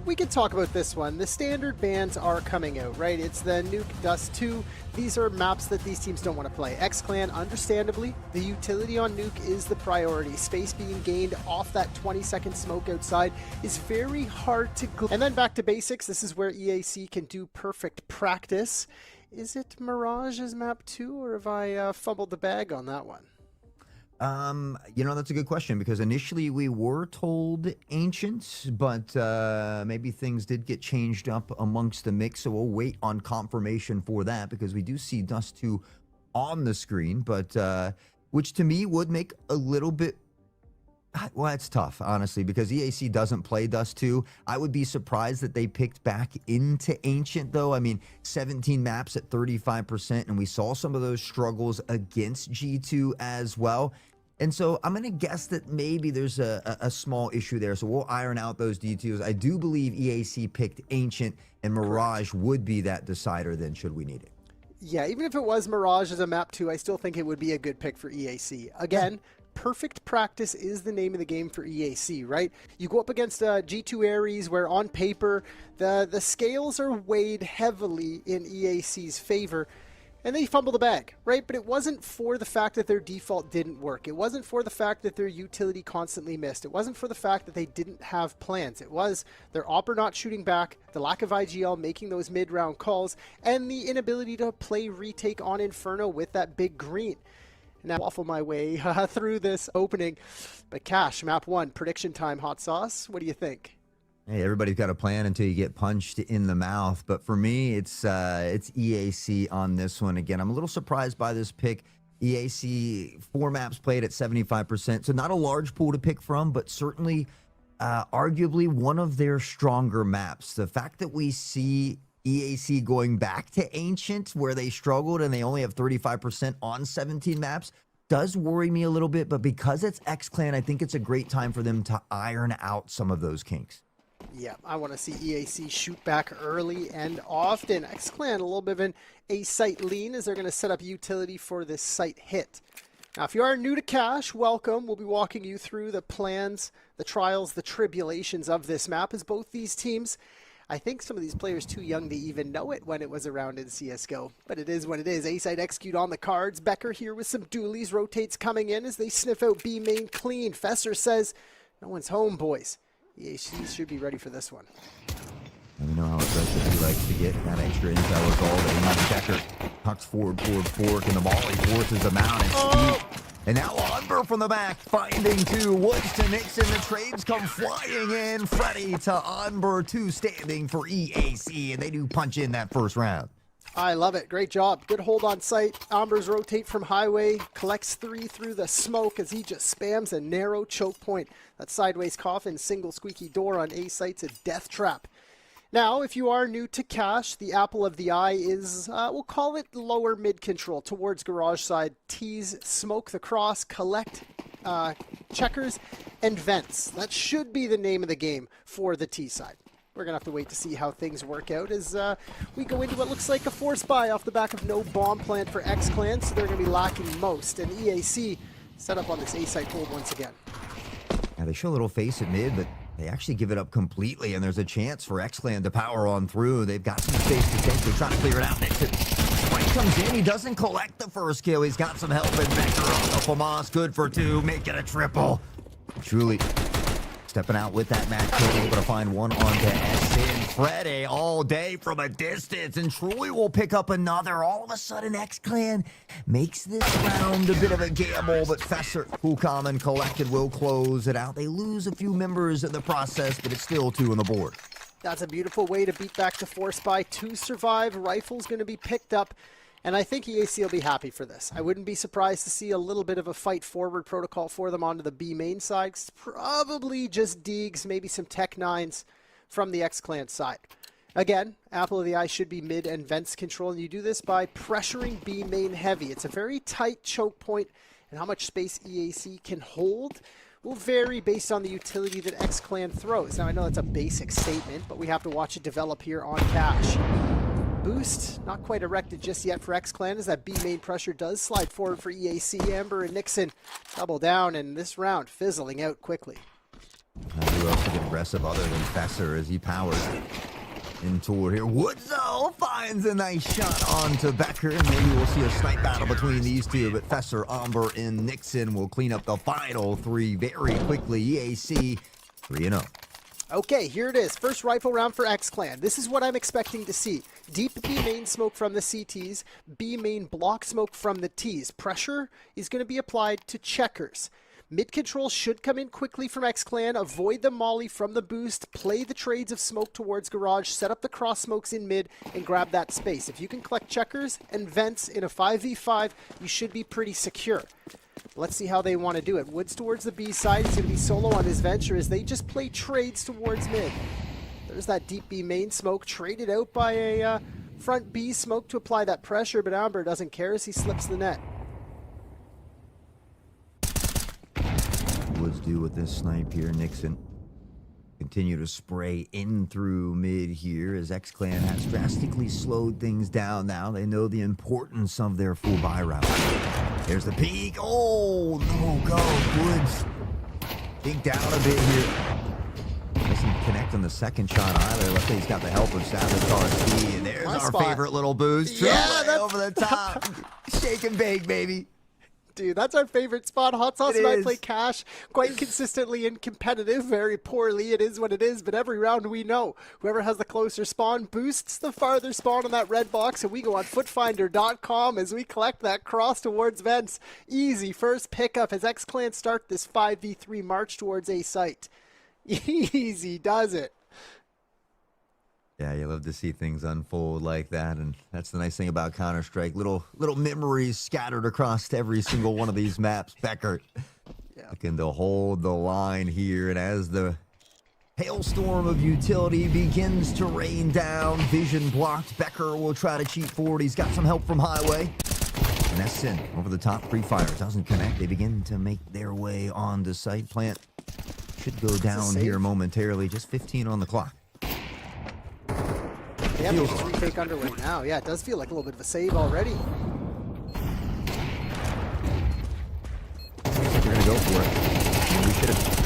we could talk about this one. The standard bans are coming out, right? It's the Nuke, Dust 2. These are maps that these teams don't want to play. XCLAN, understandably, the utility on Nuke is the priority. Space being gained off that 20-second smoke outside is very hard to... And then back to basics. This is where EAC can do perfect practice. Is it Mirage's map 2, or have I fumbled the bag on that one? You know, that's a good question, because initially we were told Ancient, but maybe things did get changed up amongst the mix, so we'll wait on confirmation for that, because we do see Dust 2 on the screen, but which to me would make a little bit... Well, it's tough, honestly, because EAC doesn't play Dust 2. I would be surprised that they picked back into Ancient, though. I mean, 17 maps at 35%, and we saw some of those struggles against G2 as well. And so I'm going to guess that maybe there's a small issue there, so we'll iron out those details. I do believe EAC picked Ancient, and Mirage would be that decider then, should we need it. Yeah, even if it was Mirage as a map 2, I still think it would be a good pick for EAC. Again... Perfect practice is the name of the game for EAC, right? You go up against G2 Ares, where on paper the scales are weighed heavily in EAC's favor, and they fumble the bag, right? But it wasn't for the fact that their default didn't work. It wasn't for the fact that their utility constantly missed. It wasn't for the fact that they didn't have plans. It was their Opera not shooting back, the lack of IGL making those mid-round calls, and the inability to play retake on Inferno with that big green. Now waffle my way through this opening. But Cash, map 1, prediction time, hot sauce. What do you think? Hey, everybody's got a plan until you get punched in the mouth. But for me, it's EAC on this one. Again, I'm a little surprised by this pick. EAC, 4 maps played at 75%. So not a large pool to pick from, but certainly arguably one of their stronger maps. The fact that we see EAC going back to Ancient, where they struggled and they only have 35% on 17 maps, does worry me a little bit. But because it's XCLAN, I think it's a great time for them to iron out some of those kinks. Yeah, I want to see EAC shoot back early and often. XCLAN, a little bit of an A-site lean, as they're going to set up utility for this site hit. Now, if you are new to Cash, welcome. We'll be walking you through the plans, the trials, the tribulations of this map, as both these teams... I think some of these players too young to even know it when it was around in CSGO. But it is what it is. A-side execute on the cards. Becker here with some dualies. Rotates coming in as they sniff out B main clean. Fesser says, no one's home, boys. EAC should be ready for this one. And we know how aggressive he likes to get. That extra intel is all that. Becker tucks forward, fork, and the volley forces him out. And And now Unber from the back, finding 2. Woods to Nixon. The trades come flying in. Freddy to Unber, 2 standing for EAC. And they do punch in that first round. I love it. Great job. Good hold on sight. Ambers rotate from highway. Collects 3 through the smoke as he just spams a narrow choke point. That sideways coffin, single squeaky door on A site's a death trap. Now, if you are new to Cash, the apple of the eye is, we'll call it lower mid control towards garage side. Tease, smoke the cross, collect checkers, and vents. That should be the name of the game for the T side. We're going to have to wait to see how things work out as we go into what looks like a forced buy off the back of no bomb plant for XCLAN, so they're going to be lacking most. And EAC set up on this A-site hold once again. Now, they show a little face at mid, but they actually give it up completely, and there's a chance for XCLAN to power on through. They've got some space to take. They're trying to clear it out. Sprite comes in. He doesn't collect the first kill. He's got some help in Becker on the FAMAS. Good for 2. Make it a triple. Truly stepping out with that match kill, able to find one onto SN. Freddy all day from a distance, and Truly will pick up another. All of a sudden, XCLAN makes this round a bit of a gamble, but Fesser, who common collected, will close it out. They lose a few members in the process, but it's still 2 on the board. That's a beautiful way to beat back the force buy. 2 survive. Rifle's going to be picked up. And I think EAC will be happy for this. I wouldn't be surprised to see a little bit of a fight forward protocol for them onto the B main side. It's probably just Deegs, maybe some Tech 9s from the XCLAN side. Again, apple of the eye should be mid and vents control, and you do this by pressuring B main heavy. It's a very tight choke point, and how much space EAC can hold will vary based on the utility that XCLAN throws. Now, I know that's a basic statement, but we have to watch it develop here on Cash. Boost, not quite erected just yet for XCLAN, as that B main pressure does slide forward for EAC. Amber and Nixon double down, and this round fizzling out quickly. who else to get aggressive other than Fesser as he powers in toward here. Woodzow finds a nice shot onto Becker, and maybe we'll see a snipe battle between these two, but Fesser, Amber, and Nixon will clean up the final three very quickly. EAC 3-0. Okay, here it is. First rifle round for XCLAN. This is what I'm expecting to see. Deep B main smoke from the CTs, B main block smoke from the Ts. Pressure is going to be applied to checkers. Mid control should come in quickly from XCLAN, avoid the molly from the boost, play the trades of smoke towards garage, set up the cross smokes in mid, and grab that space. If you can collect checkers and vents in a 5v5, you should be pretty secure. Let's see how they want to do it. Woods towards the B side. He's going to be solo on his venture as they just play trades towards mid. There's that deep B main smoke traded out by a front B smoke to apply that pressure, but Amber doesn't care as he slips the net. Woods do with this snipe here. Nixon continue to spray in through mid here as XCLAN has drastically slowed things down now. They know the importance of their full buy route. There's the peak. Oh, no go. Woods dinked out a bit here. Doesn't connect on the second shot either. Looks like he's got the help of Savage RC. And there's our favorite little boost. Yeah, that's over the top. Shake and bake, baby. Dude, that's our favorite spot. Hot Sauce and I is. play Cash quite consistently and competitive, very poorly. It is what it is, but every round we know whoever has the closer spawn boosts the farther spawn on that red box, and we go on footfinder.com as we collect that cross towards vents. Easy first pickup as XCLAN start this 5v3 march towards A site. Easy does it. Yeah, you love to see things unfold like that, and that's the nice thing about Counter-Strike. Little memories scattered across every single one of these maps. Becker looking to hold the line here, and as the hailstorm of utility begins to rain down, vision blocked. Becker will try to cheat forward. He's got some help from Highway. And that's in over the top. Pre-fire doesn't connect. They begin to make their way on to site. Plant should go down here momentarily. Just 15 on the clock. Yeah, maybe 3 fake underway now. Yeah, it does feel like a little bit of a save already. We're gonna go for it.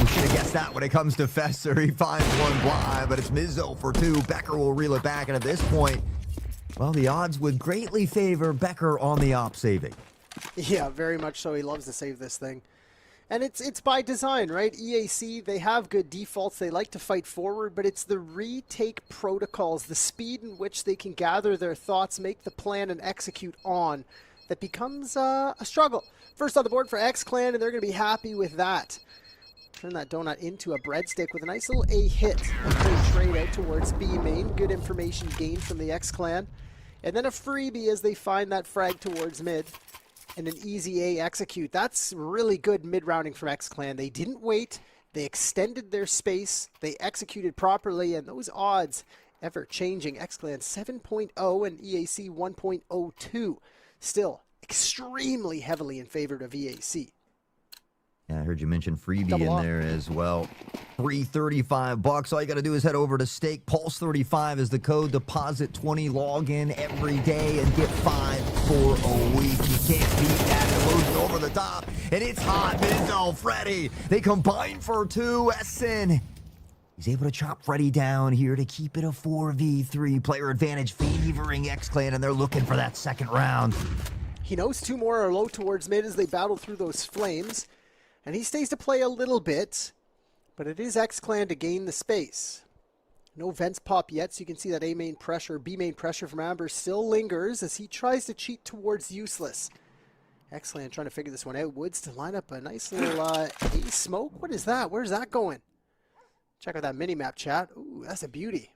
We should have guessed that when it comes to Fesser. He finds one blind, but it's Mizzo for 2. Becker will reel it back, and at this point, well, the odds would greatly favor Becker on the op saving. Yeah, very much so. He loves to save this thing. And it's by design, right? EAC, they have good defaults. They like to fight forward, but it's the retake protocols, the speed in which they can gather their thoughts, make the plan, and execute on that becomes a struggle. First on the board for XCLAN, and they're going to be happy with that. Turn that donut into a breadstick with a nice little A hit. A great trade out towards B main. Good information gained from the XCLAN. And then a freebie as they find that frag towards mid. And an easy A execute. That's really good mid-rounding from XCLAN. They didn't wait. They extended their space. They executed properly, and those odds ever changing. XCLAN 7.0 and EAC 1.02. Still extremely heavily in favor of EAC. Yeah, I heard you mention freebie in there as well. $335. All you got to do is head over to Stake. Pulse35 is the code. Deposit 20. Log in every day and get 5 for a week. You can't beat that. It moves over the top, and it's hot. Mizzo, Freddy. They combine for 2. Essen. He's able to chop Freddy down here to keep it a 4v3. Player advantage favoring XCLAN, and they're looking for that second round. He knows 2 more are low towards mid as they battle through those flames. And he stays to play a little bit, but it is XCLAN to gain the space. No vents pop yet, so you can see that A main pressure, B main pressure from Amber still lingers as he tries to cheat towards useless. XCLAN trying to figure this one out. Woods to line up a nice little A smoke. What is that? Where's that going? Check out that mini-map, chat. Ooh, that's a beauty.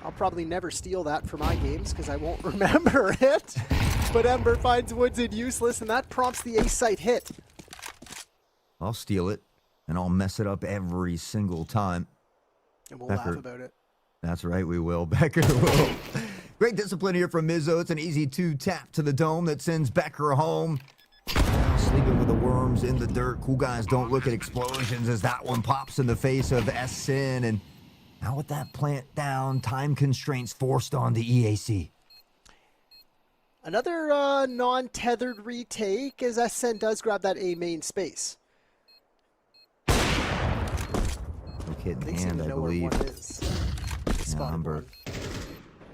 I'll probably never steal that for my games because I won't remember it. But Ember finds Woods in useless, and that prompts the A site hit. I'll steal it, and I'll mess it up every single time. And we'll laugh about it. That's right, we will. Becker will. Great discipline here from Mizzo. It's an easy 2-tap to the dome that sends Becker home. Sleeping with the worms in the dirt. Cool guys don't look at explosions as that one pops in the face of Essen. And now with that plant down, time constraints forced on the EAC. Another non-tethered retake as Essen does grab that A main space. kit in They seem hand, to I know where believe. one is. Spotted Umber one.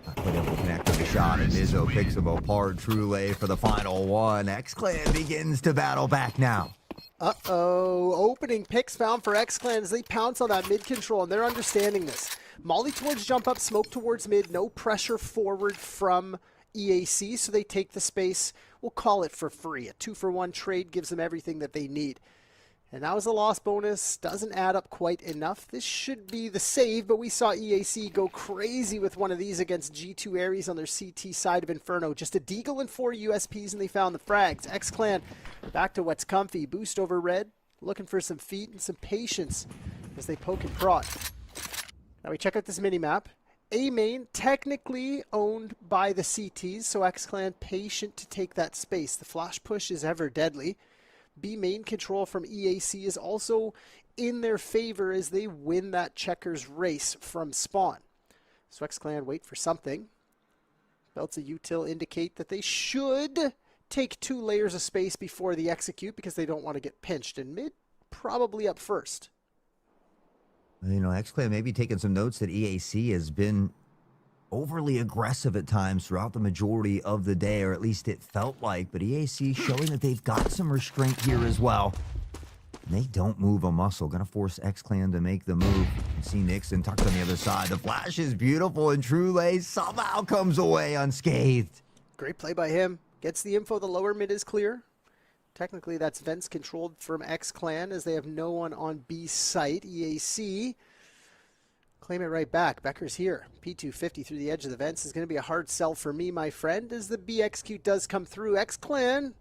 not quite able to connect with the shot, and Mizzo picks him apart. Trule for the final one. XCLAN begins to battle back now. Uh-oh. Opening picks found for XCLAN as they pounce on that mid control, and they're understanding this. Molly towards jump up, smoke towards mid, no pressure forward from EAC, so they take the space. We'll call it for free. A 2-for-1 trade gives them everything that they need. And that was a loss bonus. Doesn't add up quite enough. This should be the save, but we saw EAC go crazy with one of these against G2 Ares on their CT side of Inferno. Just a deagle and 4 USPs, and they found the frags. XCLAN back to what's comfy. Boost over red. Looking for some feet and some patience as they poke and prod. Now we check out this mini-map. A main technically owned by the CTs, so XCLAN patient to take that space. The flash push is ever deadly. B main control from EAC is also in their favor as they win that checkers race from spawn. So XCLAN wait for something. Belts of util indicate that they should take 2 layers of space before they execute because they don't want to get pinched. And mid probably up first. You know, XCLAN may be taking some notes that EAC has been overly aggressive at times throughout the majority of the day, or at least it felt like, but EAC showing that they've got some restraint here as well. And they don't move a muscle. Gonna force XCLAN to make the move. You see Nixon tucked on the other side. The flash is beautiful, and Trule somehow comes away unscathed. Great play by him. Gets the info. The lower mid is clear. Technically, that's vents controlled from XCLAN as they have no one on B site. EAC claim it right back. Becker's here. P250 through the edge of the vents is going to be a hard sell for me, my friend, as the BXQ does come through. XCLAN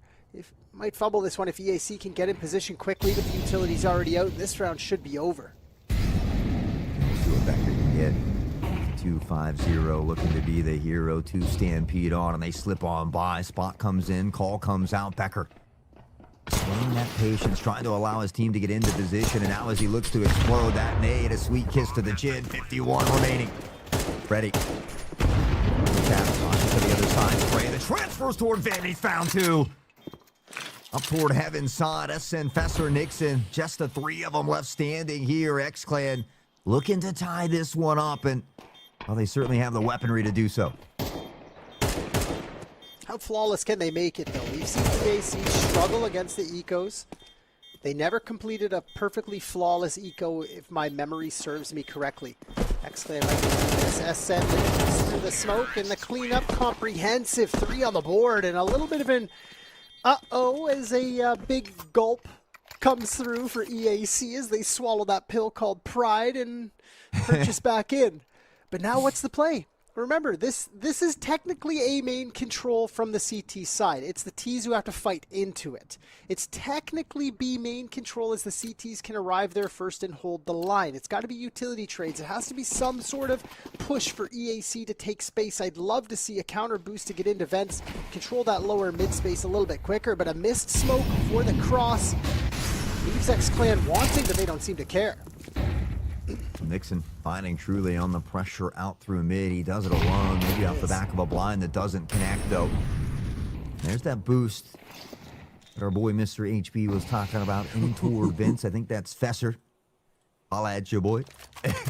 might fumble this one if EAC can get in position quickly, but the utility's already out. This round should be over. Let's see what Becker can get. 2-5-0 looking to be the hero. 2 stampede on, and they slip on by. Spot comes in, call comes out. Becker swinging that patience, trying to allow his team to get into position, and now as he looks to explode that nade, a sweet kiss to the chin. 51 remaining. Ready. Tap to the other side. Spray the transfers toward Vin. He found 2. Up toward heaven side. SN, Fesser, Nixon. Just the 3 of them left standing here. XCLAN looking to tie this one up, and well, they certainly have the weaponry to do so. How flawless can they make it, though? We've seen EAC struggle against the ecos. They never completed a perfectly flawless eco, if my memory serves me correctly. XCLAN like this. SN through the smoke, and the cleanup comprehensive. 3 on the board, and a little bit of an uh-oh as a big gulp comes through for EAC as they swallow that pill called pride and purchase back in. But now what's the play? Remember, this is technically A main control from the CT side. It's the Ts who have to fight into it. It's technically B main control as the CTs can arrive there first and hold the line. It's got to be utility trades. It has to be some sort of push for EAC to take space. I'd love to see a counter boost to get into vents, control that lower mid space a little bit quicker, but a missed smoke for the cross leaves XCLAN wanting, but they don't seem to care. Nixon finding Trule on the pressure out through mid. He does it alone, maybe off the back of a blind that doesn't connect, though. There's that boost that our boy Mr. HB was talking about in toward Vince. I think that's Fesser. I'll add you, boy.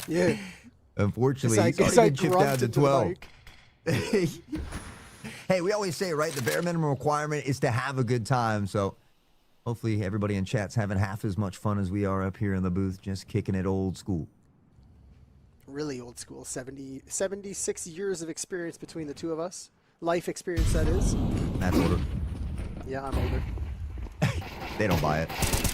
Yeah. Unfortunately, he's already been chipped down to 12. Hey, we always say, right, the bare minimum requirement is to have a good time, so hopefully everybody in chat's having half as much fun as we are up here in the booth, just kicking it old school. Really old school. 76 years of experience between the two of us. Life experience, that is. That's older. Yeah, I'm older. They don't buy it.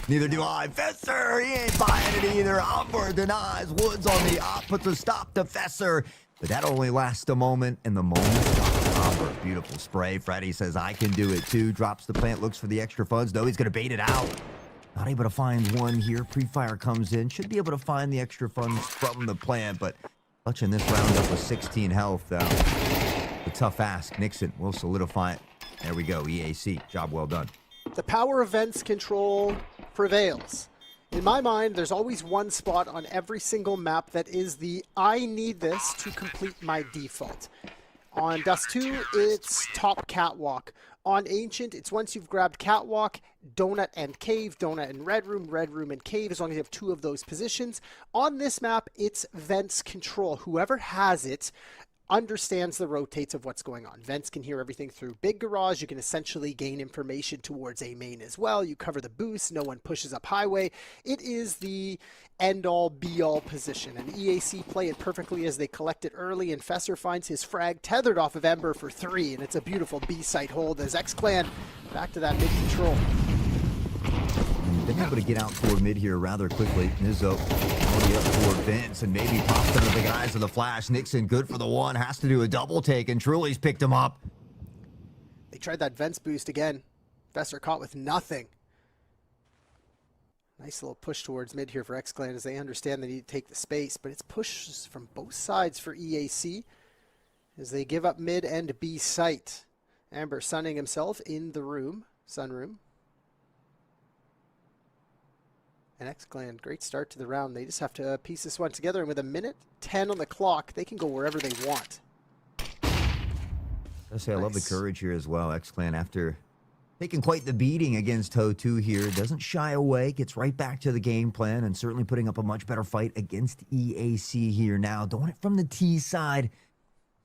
Neither do I. Fesser, he ain't buying it either. Umber denies. Woods on the op puts a stop to Fesser. But that only lasts a moment, and the moment stops Umber. Beautiful spray. Freddy says, I can do it too. Drops the plant, looks for the extra funds. No, he's going to bait it out. Not able to find one here. Pre-fire comes in. Should be able to find the extra funds from the plant, but clutching this round up with 16 health. A tough ask. Nixon will solidify it. There we go. EAC. Job well done. The power of vents control prevails. In my mind, there's always one spot on every single map that is the I need this to complete my default. On Dust 2, it's top catwalk. On Ancient, it's once you've grabbed Catwalk, Donut and Cave, Donut and Red Room and Cave, as long as you have 2 of those positions. On this map, it's Vents Control. Whoever has it understands the rotates of what's going on. Vents can hear everything through Big Garage. You can essentially gain information towards A main as well. You cover the boost. No one pushes up highway. It is the end-all, be-all position. And EAC play it perfectly as they collect it early, and Fesser finds his frag tethered off of Ember for 3, and it's a beautiful B-site hold as XCLAN back to that mid-control. Been able to get out toward mid here rather quickly. Nizzo already up toward Vince and maybe pops under the guys of the flash. Nixon good for the 1, has to do a double take, and Truly's picked him up. They tried that Vents boost again. Fesser caught with nothing. Nice little push towards mid here for XCLAN as they understand they need to take the space, but it's pushes from both sides for EAC as they give up mid and B site. Amber sunning himself in the room, sunroom. And XCLAN, great start to the round. They just have to piece this one together, and with 1:10 on the clock, they can go wherever they want. I say, I love the courage here as well. XCLAN, after taking quite the beating against TOE2 here, doesn't shy away, gets right back to the game plan, and certainly putting up a much better fight against EAC here now. Doing it from the T side.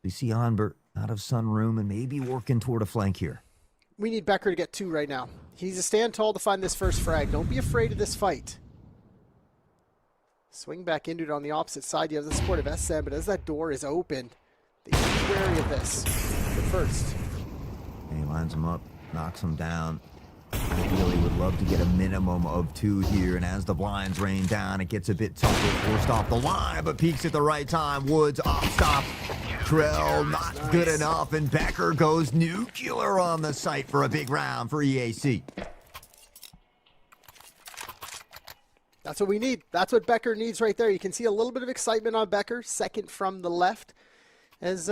We see Onbert out of sunroom and maybe working toward a flank here. We need Becker to get 2 right now. He needs to stand tall to find this first frag. Don't be afraid of this fight. Swing back into it on the opposite side. You have the support of SM, but as that door is opened, they should be wary of this. But first. He lines him up, knocks him down. Ideally would love to get a minimum of 2 here, and as the blinds rain down, it gets a bit tougher. Forced off the line, but peaks at the right time. Woods off stop. Trail not good enough, and Becker goes nuclear on the site for a big round for EAC. That's what we need. That's what Becker needs right there. You can see a little bit of excitement on Becker, second from the left, as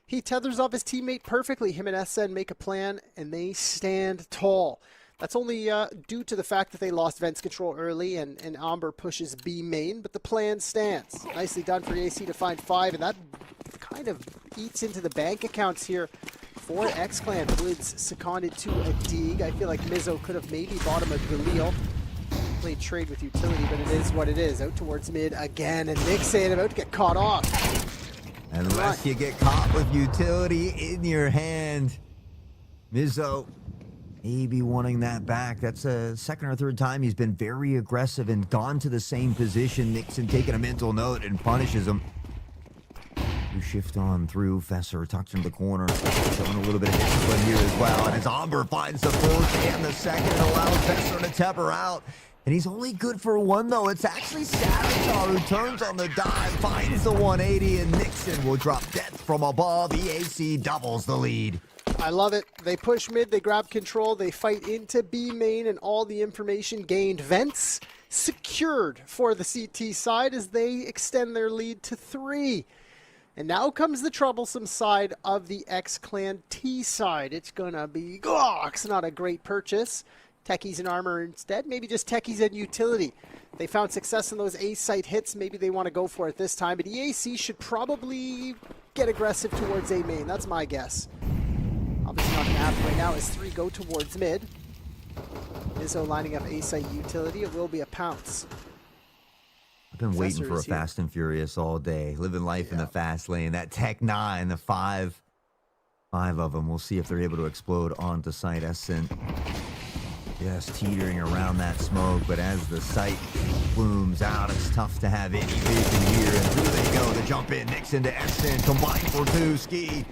he tethers off his teammate perfectly. Him and SN make a plan, and they stand tall. That's only due to the fact that they lost Vents Control early, and Amber pushes B main, but the plan stands. Nicely done for EAC to find 5, and that kind of eats into the bank accounts here for XCLAN. Woods seconded to a dig. I feel like Mizzo could have maybe bought him a Galil. Played trade with utility, but it is what it is. Out towards mid again, and Nixon about to get caught off. Unless you get caught with utility in your hand. Mizzo maybe wanting that back. That's a second or third time he's been very aggressive and gone to the same position. Nixon taking a mental note and punishes him. You shift on through. Fesser tucks into the corner, showing a little bit of discipline here as well. And as Amber finds the first and the second, it allows Fesser to temper out. And he's only good for 1, though. It's actually Savitar who turns on the dive, finds the 180, and Nixon will drop death from above. EAC doubles the lead. I love it. They push mid, they grab control, they fight into B main, and all the information gained. Vents secured for the CT side as they extend their lead to 3. And now comes the troublesome side of the XCLAN T side. It's gonna be, it's not a great purchase. Techies and armor instead, maybe just techies and utility. They found success in those A site hits, maybe they want to go for it this time, but EAC should probably get aggressive towards A main, that's my guess. Obviously not gonna happen right now as 3 go towards mid. Izzo lining up A site utility, it will be a pounce. I've been waiting for a Fast and Furious all day, living life in the fast lane. That Tech 9, the 5 of them, we'll see if they're able to explode onto site. SN just teetering around that smoke, but as the sight blooms out, it's tough to have any vision here. And through they go, the jump in, Nixon to SN, combined for 2, Ski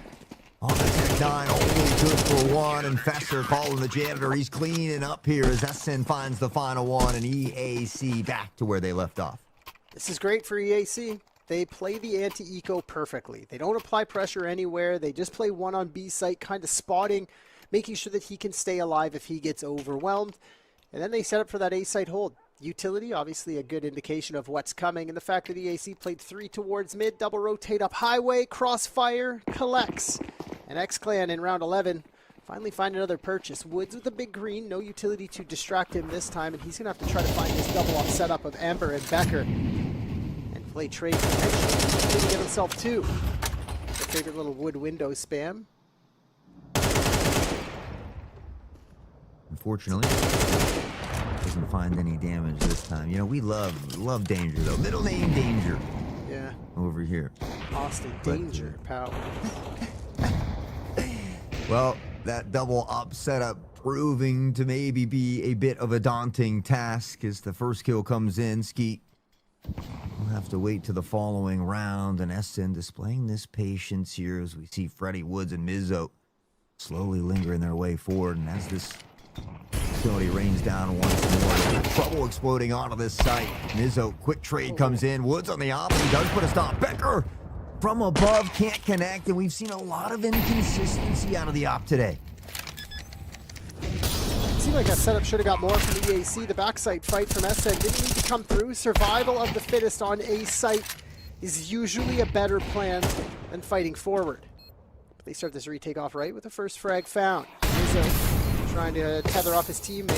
on the Tech 9, only good for 1, and Fesser calling the janitor. He's cleaning up here as SN finds the final 1, and EAC back to where they left off. This is great for EAC. They play the anti-eco perfectly. They don't apply pressure anywhere. They just play 1 on B site, kind of spotting, making sure that he can stay alive if he gets overwhelmed. And then they set up for that A site hold. Utility, obviously a good indication of what's coming. And the fact that EAC played 3 towards mid, double rotate up highway, crossfire, collects. And XCLAN in round 11 finally find another purchase. Woods with a big green, no utility to distract him this time. And he's going to have to try to find this double off setup of Amber and Becker. And play trade potentially. He's going to get himself 2. Their favorite little wood window spam. unfortunately. Doesn't find any damage this time. You know, we love Danger, though. Middle name Danger. Yeah. Over here. Austin Danger, pal. Well, that double up setup proving to maybe be a bit of a daunting task as the first kill comes in. Skeet will have to wait to the following round, and SN displaying this patience here as we see Freddie Woods and Mizzo slowly lingering their way forward. And as this facility rains down once more, trouble exploding onto this site. Mizzo, quick trade comes in. Woods on the op, he does put a stop. Becker from above can't connect, and we've seen a lot of inconsistency out of the op today. Seemed like that setup should have got more from EAC. The backside fight from SN didn't need to come through. Survival of the fittest on a site is usually a better plan than fighting forward. But they start this retake off right with the first frag found. Mizzo trying to tether off his teammate.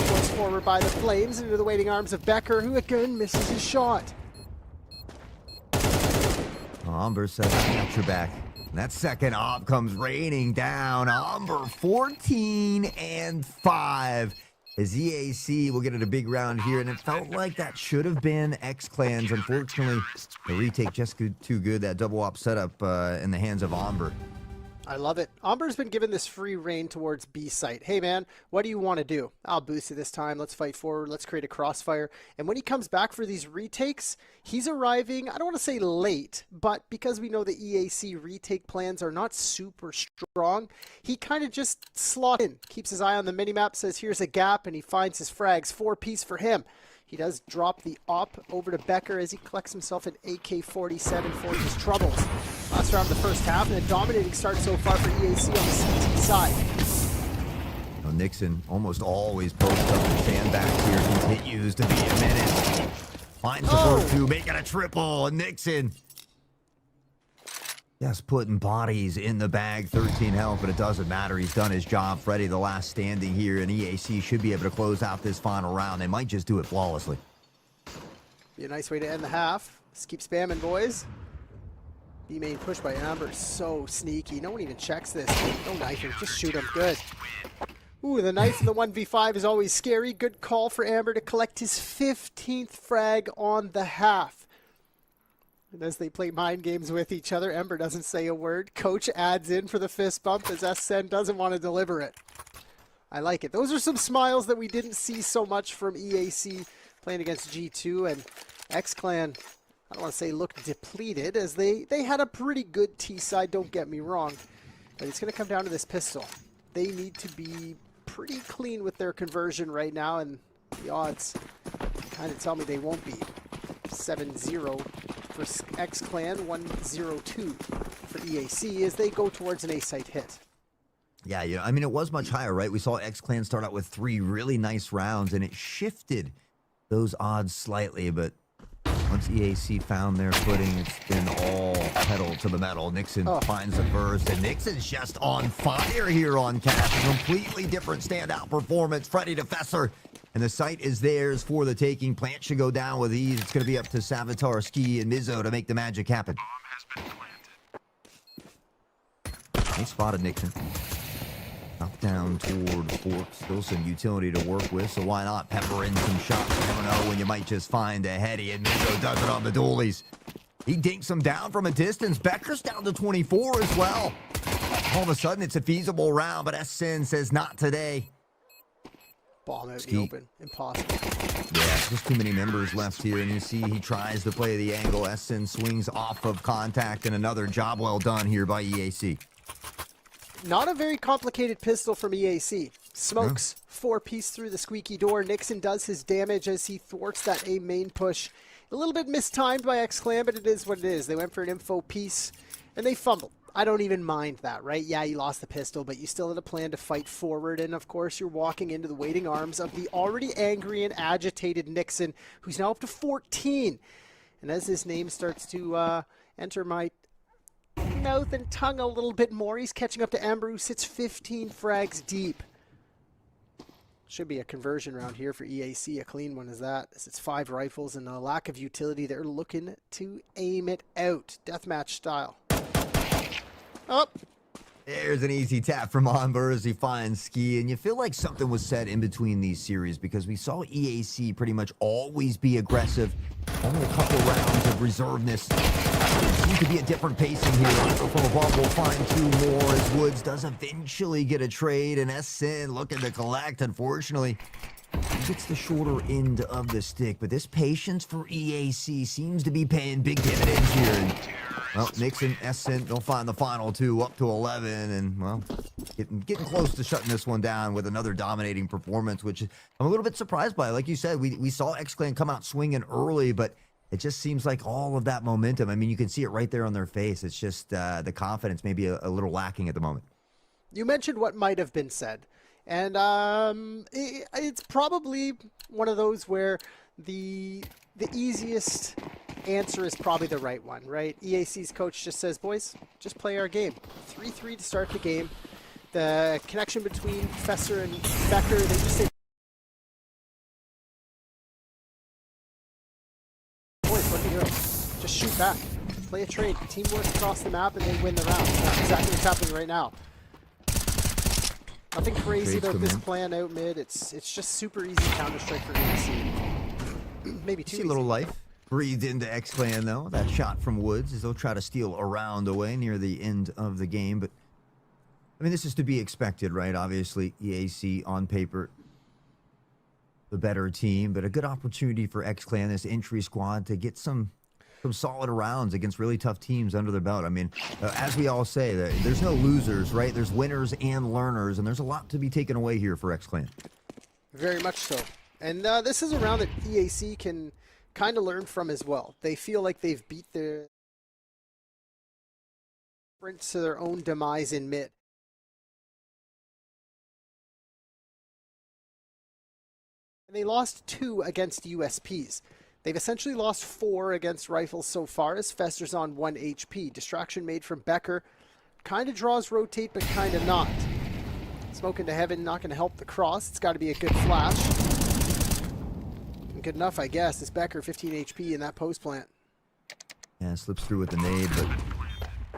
Forced forward by the flames into the waiting arms of Becker, who again misses his shot. Umber says, I got your back. And that second op comes raining down. Umber 14 and 5 as EAC will get it a big round here. And it felt like that should have been XCLAN's. Unfortunately, the retake just too good. That double op setup in the hands of Umber. I love it. Umber's been given this free reign towards B site. Hey man, what do you want to do? I'll boost it this time. Let's fight forward. Let's create a crossfire. And when he comes back for these retakes, he's arriving, I don't want to say late, but because we know the EAC retake plans are not super strong, he kind of just slots in, keeps his eye on the minimap, says here's a gap, and he finds his frags. 4-piece for him. He does drop the op over to Becker as he collects himself an AK-47 for his troubles. Last round of the first half, and a dominating start so far for EAC on the CT side. Well, Nixon almost always posts up the sandbags here, continues to be a menace. Finds the first two, making a triple, and Nixon just putting bodies in the bag. 13 health, but it doesn't matter. He's done his job. Freddie, the last standing here, and EAC should be able to close out this final round. They might just do it flawlessly. Be a nice way to end the half. Just keep spamming, boys. B-main push by Amber. So sneaky. No one even checks this. No knifing. Just shoot him. Good. Ooh, the knife in the 1v5 is always scary. Good call for Amber to collect his 15th frag on the half. And as they play mind games with each other, Ember doesn't say a word. Coach adds in for the fist bump as SN doesn't want to deliver it. I like it. Those are some smiles that we didn't see so much from EAC playing against G2, and XCLAN, I don't want to say looked depleted, as they had a pretty good T side, don't get me wrong. But it's going to come down to this pistol. They need to be pretty clean with their conversion right now, and the odds kind of tell me they won't be. 7-0 for XCLAN, 1-0-2 for EAC as they go towards an A-site hit. Yeah, you know, I mean, it was much higher, right? We saw XCLAN start out with 3 really nice rounds, and it shifted those odds slightly, but once EAC found their footing, it's been all pedal to the metal. Nixon finds the burst, and Nixon's just on fire here on Cap. A completely different standout performance. Freddie to Fesser, and the site is theirs for the taking. Plant should go down with ease. It's going to be up to Savitar, Ski, and Mizzo to make the magic happen. They spotted Nixon. Up down toward Fork. Still some utility to work with, so why not pepper in some shots? You never know when you might just find a heady, and Mizzo does it on the dualies. He dinks him down from a distance. Becker's down to 24 as well. All of a sudden, it's a feasible round, but SN says not today. Bomb out the open. Impossible. Yeah, just too many members left here, and you see he tries to play the angle. SN swings off of contact, and another job well done here by EAC. Not a very complicated pistol from EAC. Smokes 4-piece through the squeaky door. Nixon does his damage as he thwarts that A main push. A little bit mistimed by XCLAN, but it is what it is. They went for an info piece, and they fumbled. I don't even mind that, right? Yeah, you lost the pistol, but you still had a plan to fight forward, and of course you're walking into the waiting arms of the already angry and agitated Nixon, who's now up to 14. And as his name starts to enter my mouth and tongue a little bit more, he's catching up to Amber, who sits 15 frags deep. Should be a conversion round here for EAC, a clean one as that, as it's 5 rifles and a lack of utility. They're looking to aim it out, deathmatch style. Oh, There's an easy tap from Onber as he finds Ski, and you feel like something was said in between these series because we saw EAC pretty much always be aggressive. Only a couple rounds of reservedness. It seems to be a different pacing here. Onber from above will find 2 more as Woods does eventually get a trade, and SN looking to collect, unfortunately. He gets the shorter end of the stick, but this patience for EAC seems to be paying big dividends here. And, well, Nixon, SN, they'll find the final 2 up to 11, and, well, getting close to shutting this one down with another dominating performance, which I'm a little bit surprised by. Like you said, we saw XCLAN come out swinging early, but it just seems like all of that momentum, I mean, you can see it right there on their face. It's just the confidence maybe a little lacking at the moment. You mentioned what might have been said. And it's probably one of those where the easiest answer is probably the right one, right? EAC's coach just says, boys, just play our game. 3-3 to start the game. The connection between Fesser and Becker, they just say, boys, what are you doing? Just shoot back. Play a trade. Teamwork across the map, and they win the round. That's exactly what's happening right now. Nothing crazy about this plan out mid. It's just super easy Counter-Strike for EAC. Maybe too See easy. a little life breathed into XCLAN, though. That shot from Woods as they'll try to steal a round away near the end of the game. But, I mean, this is to be expected, right? Obviously, EAC on paper, the better team. But a good opportunity for XCLAN, this entry squad, to get some solid rounds against really tough teams under their belt. I mean, as we all say, there's no losers, right? There's winners and learners, and there's a lot to be taken away here for XCLAN. Very much so. And this is a round that EAC can kind of learn from as well. They feel like they've beat their sprint to their own demise in mid. And they lost 2 against USPs. They've essentially lost 4 against rifles so far as Fester's on 1 HP. Distraction made from Becker. Kind of draws rotate, but kind of not. Smoke into heaven, not going to help the cross. It's got to be a good flash. And good enough, I guess. It's Becker, 15 HP in that post plant. Yeah, slips through with the nade, but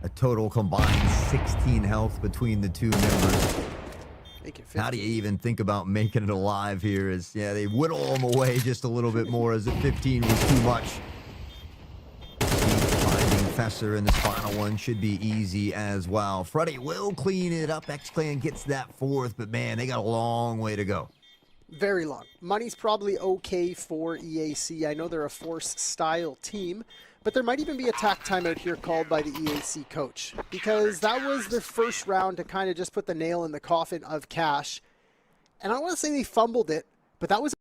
a total combined 16 health between the 2 members. How do you even think about making it alive here? As yeah, they whittle them away just a little bit more as if 15 was too much. Finding Fesser in this final one should be easy as well. Freddy will clean it up. XCLAN gets that 4th, but man, they got a long way to go. Very long. Money's probably okay for EAC. I know they're a force-style team, but there might even be a tack timeout here called by the EAC coach, because that was their first round to kind of just put the nail in the coffin of Cash. And I don't want to say they fumbled it, but that was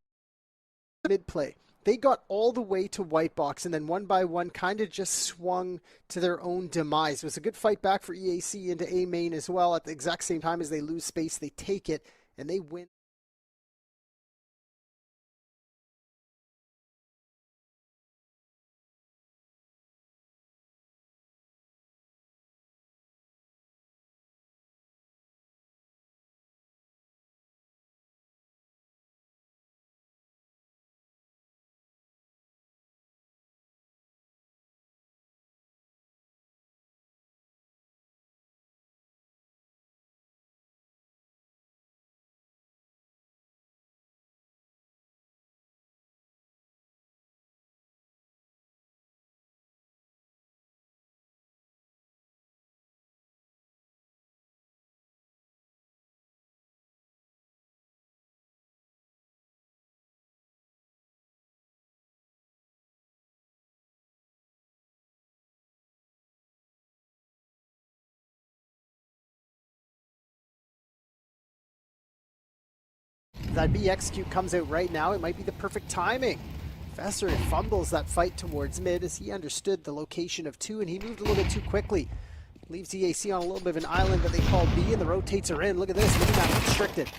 mid-play. They got all the way to white box and then one by one kind of just swung to their own demise. It was a good fight back for EAC into A main as well. At the exact same time as they lose space, they take it and they win. That BXQ comes out right now. It might be the perfect timing. Fesser fumbles that fight towards mid as he understood the location of 2 and he moved a little bit too quickly. Leaves EAC on a little bit of an island that they call B and the rotates are in. Look at this, mini-map restricted.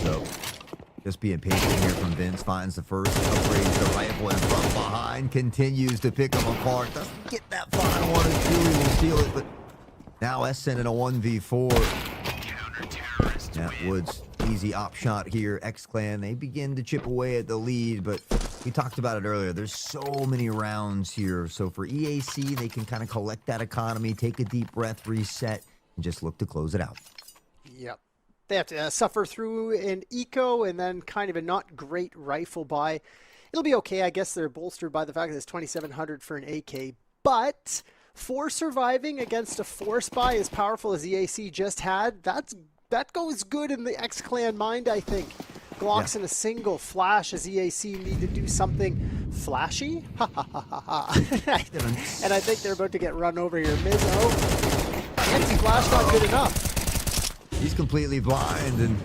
So, just being patient here from Vince, finds the first, upgrades the rifle and from behind, continues to pick them apart. Doesn't get that final one as Julie will steal it, but now SN in a 1v4. Yeah, Woods, easy op shot here. XCLAN, they begin to chip away at the lead, but we talked about it earlier. There's so many rounds here. So for EAC, they can kind of collect that economy, take a deep breath, reset, and just look to close it out. Yep. They have to suffer through an eco and then kind of a not great rifle buy. It'll be okay. I guess they're bolstered by the fact that it's 2,700 for an AK. But for surviving against a force buy as powerful as EAC just had, that goes good in the XCLAN mind, I think. Glocks in a single flash as EAC need to do something flashy. Ha ha ha ha ha. And I think they're about to get run over here. Mizzo. Anti-flash not good enough. He's completely blind, and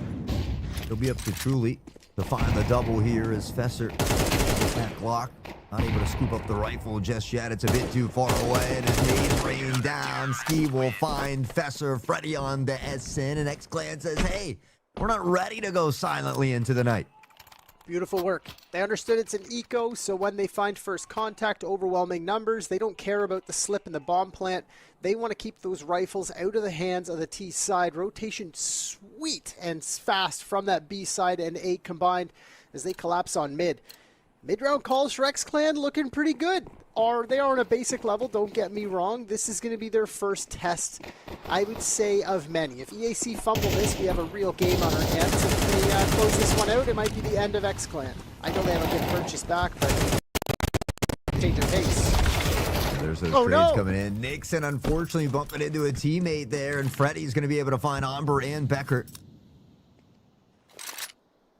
it'll be up to Truly to find the double here as Fesser with that Glock. Not able to scoop up the rifle just yet. It's a bit too far away. And his nade rain down. Ski will find Fesser. Freddy on the SN, and XCLAN says, hey, we're not ready to go silently into the night. Beautiful work. They understood it's an eco, so when they find first contact, overwhelming numbers, they don't care about the slip in the bomb plant. They want to keep those rifles out of the hands of the T side. Rotation sweet and fast from that B side and A combined as they collapse on mid. Mid-round calls for XCLAN looking pretty good. They are on a basic level, don't get me wrong. This is going to be their first test, I would say, of many. If EAC fumble this, we have a real game on our hands. If they close this one out, it might be the end of XCLAN. I know they have a good purchase back, but change their pace. There's those trades coming in. Nixon unfortunately bumping into a teammate there, and Freddy's going to be able to find Amber and Becker.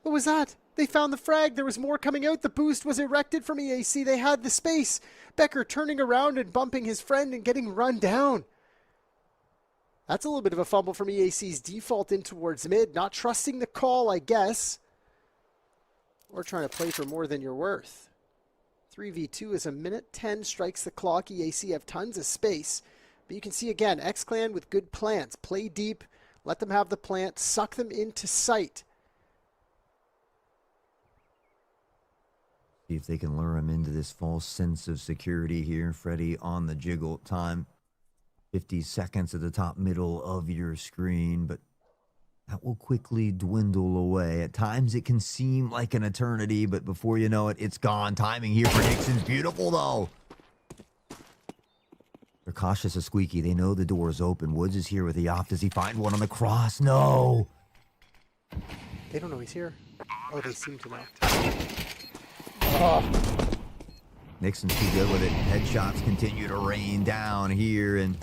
What was that? They found the frag. There was more coming out. The boost was erected from EAC. They had the space. Becker turning around and bumping his friend and getting run down. That's a little bit of a fumble from EAC's default in towards mid. Not trusting the call, I guess. Or trying to play for more than you're worth. 3v2 is a minute 10 strikes the clock. EAC have tons of space. But you can see again, XCLAN with good plans. Play deep. Let them have the plant. Suck them into sight. See if they can lure him into this false sense of security here. Freddy on the jiggle time. 50 seconds at the top middle of your screen, but that will quickly dwindle away. At times it can seem like an eternity, but before you know it, it's gone. Timing here for Nixon's beautiful, though. They're cautious of Squeaky. They know the door is open. Woods is here with the op. Does he find one on the cross? No. They don't know he's here. Oh, they seem to know. Nixon's too good with it. Headshots continue to rain down here, and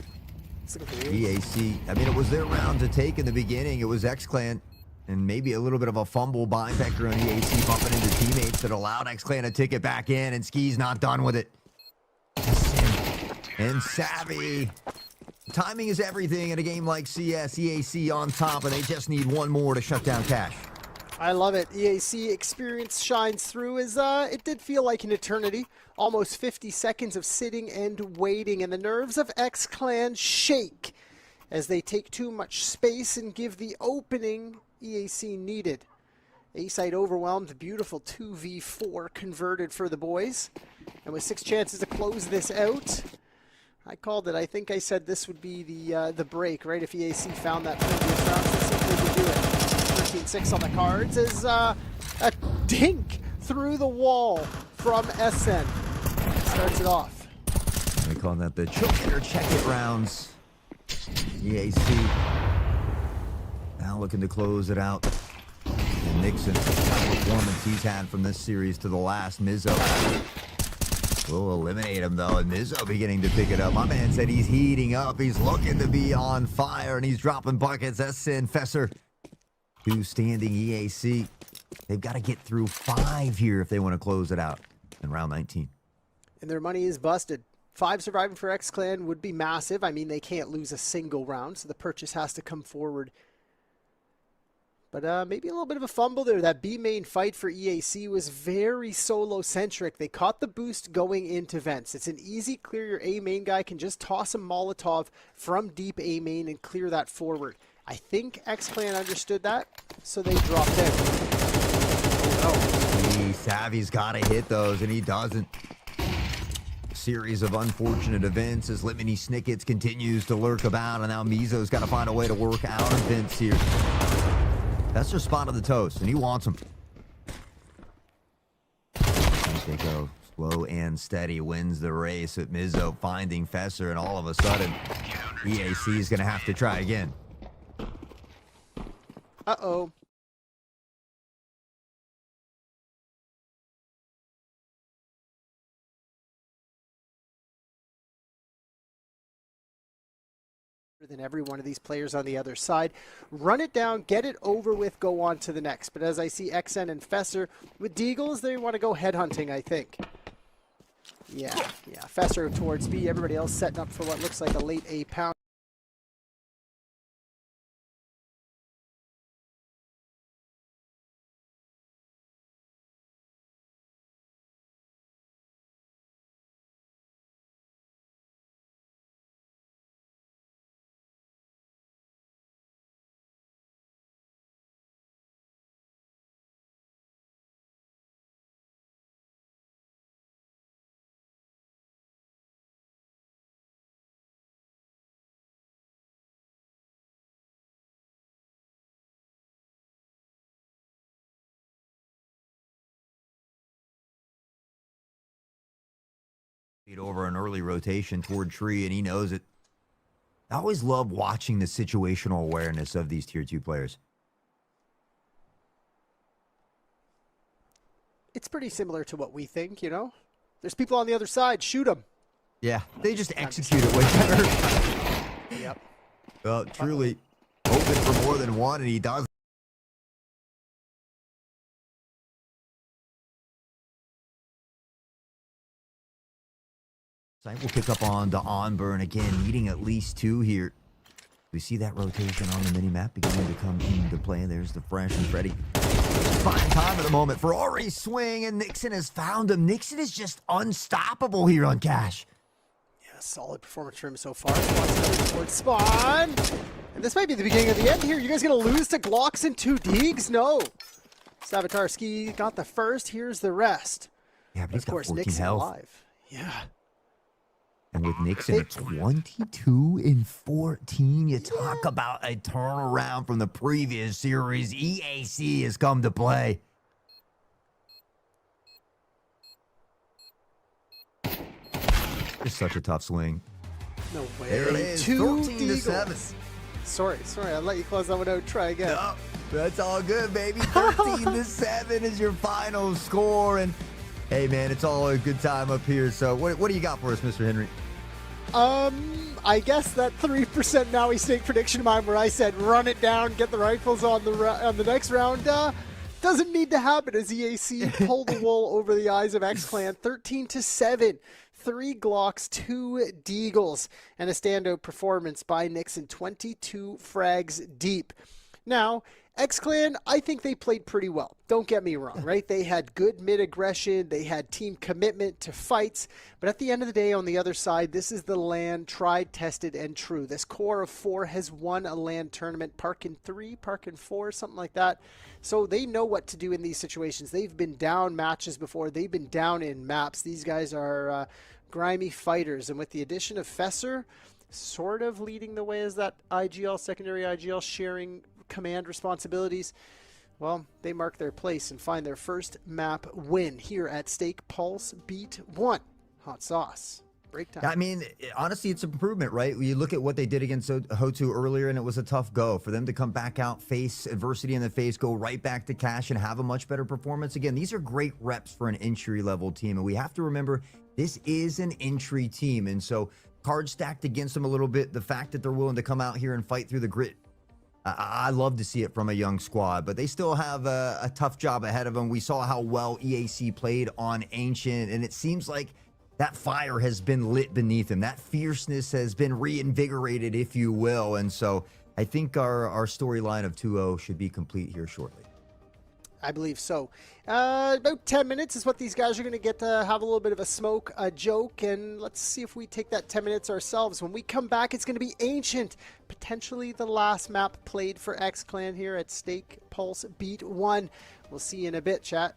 EAC, I mean, it was their round to take in the beginning. It was XCLAN, and maybe a little bit of a fumble by Becker and EAC bumping into teammates that allowed XCLAN to take it back in, and Ski's not done with it. And Savvy. Timing is everything in a game like CS. EAC on top, and they just need one more to shut down Cash. I love it. EAC experience shines through as it did feel like an eternity. Almost 50 seconds of sitting and waiting, and the nerves of XCLAN shake as they take too much space and give the opening EAC needed. A-side overwhelmed, beautiful 2v4 converted for the boys. And with 6 chances to close this out, I called it. I think I said this would be the break, right? If EAC found that previous round, so simply to do it. 13-6 on the cards is a dink through the wall from SN. Starts it off. We call that the choke it or check it rounds. EAC now looking to close it out. And Nixon, the performance he's had from this series to the last. Mizzo will eliminate him though, and Mizzo beginning to pick it up. My man said he's heating up. He's looking to be on fire, and he's dropping buckets. SN Fesser. 2 standing EAC. They've got to get through 5 here if they want to close it out in round 19. And their money is busted. 5 surviving for XCLAN would be massive. I mean, they can't lose a single round, so the purchase has to come forward. But maybe a little bit of a fumble there. That B main fight for EAC was very solo-centric. They caught the boost going into vents. It's an easy clear. Your A main guy can just toss a Molotov from deep A main and clear that forward. I think XCLAN understood that, so they dropped in. Oh, Savvy's got to hit those, and he doesn't. Series of unfortunate events as Lemony Snickets continues to lurk about, and now Mizo's got to find a way to work out of Vince here. That's their spot of the toast, and he wants them. They go Slow and steady wins the race with Mizzo finding Fesser, and all of a sudden, EAC is going to have to try again. Uh-oh. Than every one of these players on the other side. Run it down, get it over with, go on to the next. But as I see XN and Fesser with Deagles, they want to go headhunting, I think. Yeah. Fesser towards B. Everybody else setting up for what looks like a late A pound. Over an early rotation toward Tree, and he knows it. I always love watching the situational awareness of these tier 2 players. It's pretty similar to what we think, you know? There's people on the other side, shoot them. Yeah, they just execute it way better. Yep. Well, truly open for more than one, and he does. Sight will pick up on the on-burn again, needing at least 2 here. We see that rotation on the mini-map beginning to come into play. There's the Fresh and Freddy. Fine time at the moment. Ferrari swing, and Nixon has found him. Nixon is just unstoppable here on Cash. Yeah, solid performance from him so far. Spawn's towards Spawn. And this might be the beginning of the end here. You guys going to lose to Glocks and 2 Deegs? No. Savatarski got the first. Here's the rest. Yeah, but he's of course, got 14 Nixon health. alive. Yeah. And with Nixon at 22 and 14, you talk about a turnaround from the previous series. EAC has come to play. It's such a tough swing. No way. There it is, 13 to 7. Sorry, I'll let you close that one out. Try again. No, that's all good, baby. 13 to 7 is your final score. And hey, man, it's all a good time up here. So what do you got for us, Mr. Henry? I guess that 3% Maui Snake prediction of mine where I said run it down, get the rifles on the next round, doesn't need to happen as EAC pull the wool over the eyes of XCLAN. 13 to 7. 3 Glocks, 2 Deagles, and a standout performance by Nixon, 22 frags deep. Now, XCLAN, I think they played pretty well. Don't get me wrong, right? They had good mid-aggression. They had team commitment to fights. But at the end of the day, on the other side, this is the LAN tried, tested, and true. This core of 4 has won a LAN tournament, Park in 3, Park in 4, something like that. So they know what to do in these situations. They've been down matches before. They've been down in maps. These guys are grimy fighters. And with the addition of Fesser, sort of leading the way as that IGL, secondary IGL, sharing command responsibilities, well, they mark their place and find their first map win here at Stake Pulse Beat 1. Hot sauce. Break time. I mean, honestly, it's an improvement, right? You look at what they did against Hotu earlier, and it was a tough go. For them to come back out, face adversity in the face, go right back to Cash, and have a much better performance. Again, these are great reps for an entry-level team, and we have to remember this is an entry team, and so cards stacked against them a little bit. The fact that they're willing to come out here and fight through the grit, I love to see it from a young squad, but they still have a tough job ahead of them. We saw how well EAC played on Ancient, and it seems like that fire has been lit beneath them. That fierceness has been reinvigorated, if you will. And so I think our storyline of 2-0 should be complete here shortly. I believe so. About 10 minutes is what these guys are going to get to have a little bit of a smoke, a joke, and let's see if we take that 10 minutes ourselves. When we come back, it's going to be Ancient, potentially the last map played for XCLAN here at Stake Pulse Beat 1. We'll see you in a bit, chat.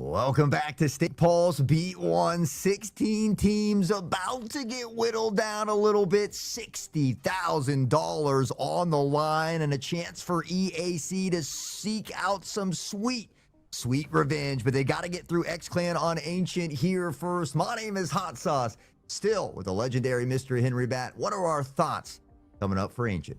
Welcome back to Stick Pulse Beat 1. 16 teams about to get whittled down a little bit. $60,000 on the line and a chance for EAC to seek out some sweet revenge. But they got to get through XCLAN on Ancient here first. My name is Hot Sauce, still with the legendary Mr. Henry Bat. What are our thoughts coming up for Ancient?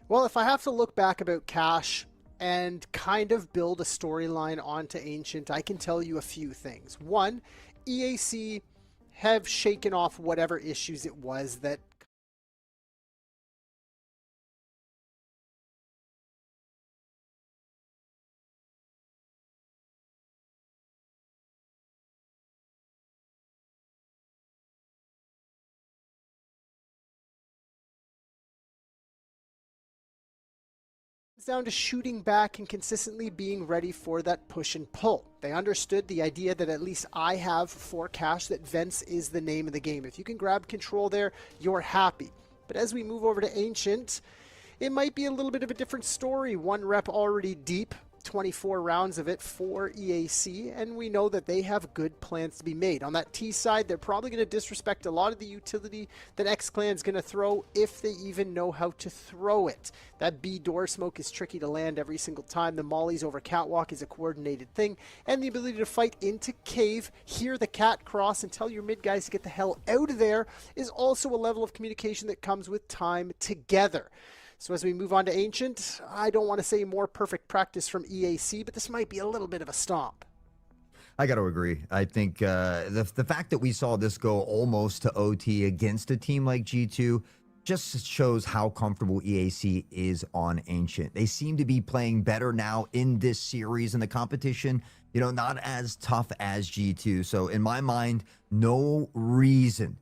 Well, if I have to look back about Cash and kind of build a storyline onto Ancient, I can tell you a few things. One, EAC have shaken off whatever issues it was that down to shooting back and consistently being ready for that push and pull. They understood the idea that at least I have for Cash, that Vents is the name of the game. If you can grab control there, you're happy. But as we move over to Ancient, it might be a little bit of a different story. One rep already deep, 24 rounds of it for EAC, and we know that they have good plans to be made. On that T side, they're probably going to disrespect a lot of the utility that XCLAN is going to throw, if they even know how to throw it. That B door smoke is tricky to land every single time. The mollies over catwalk is a coordinated thing, and the ability to fight into cave, hear the cat cross, and tell your mid guys to get the hell out of there is also a level of communication that comes with time together. So as we move on to Ancient, I don't want to say more perfect practice from EAC, but this might be a little bit of a stomp. I got to agree. I think the fact that we saw this go almost to OT against a team like G2 just shows how comfortable EAC is on Ancient. They seem to be playing better now in this series, and the competition, not as tough as G2. So in my mind, no reason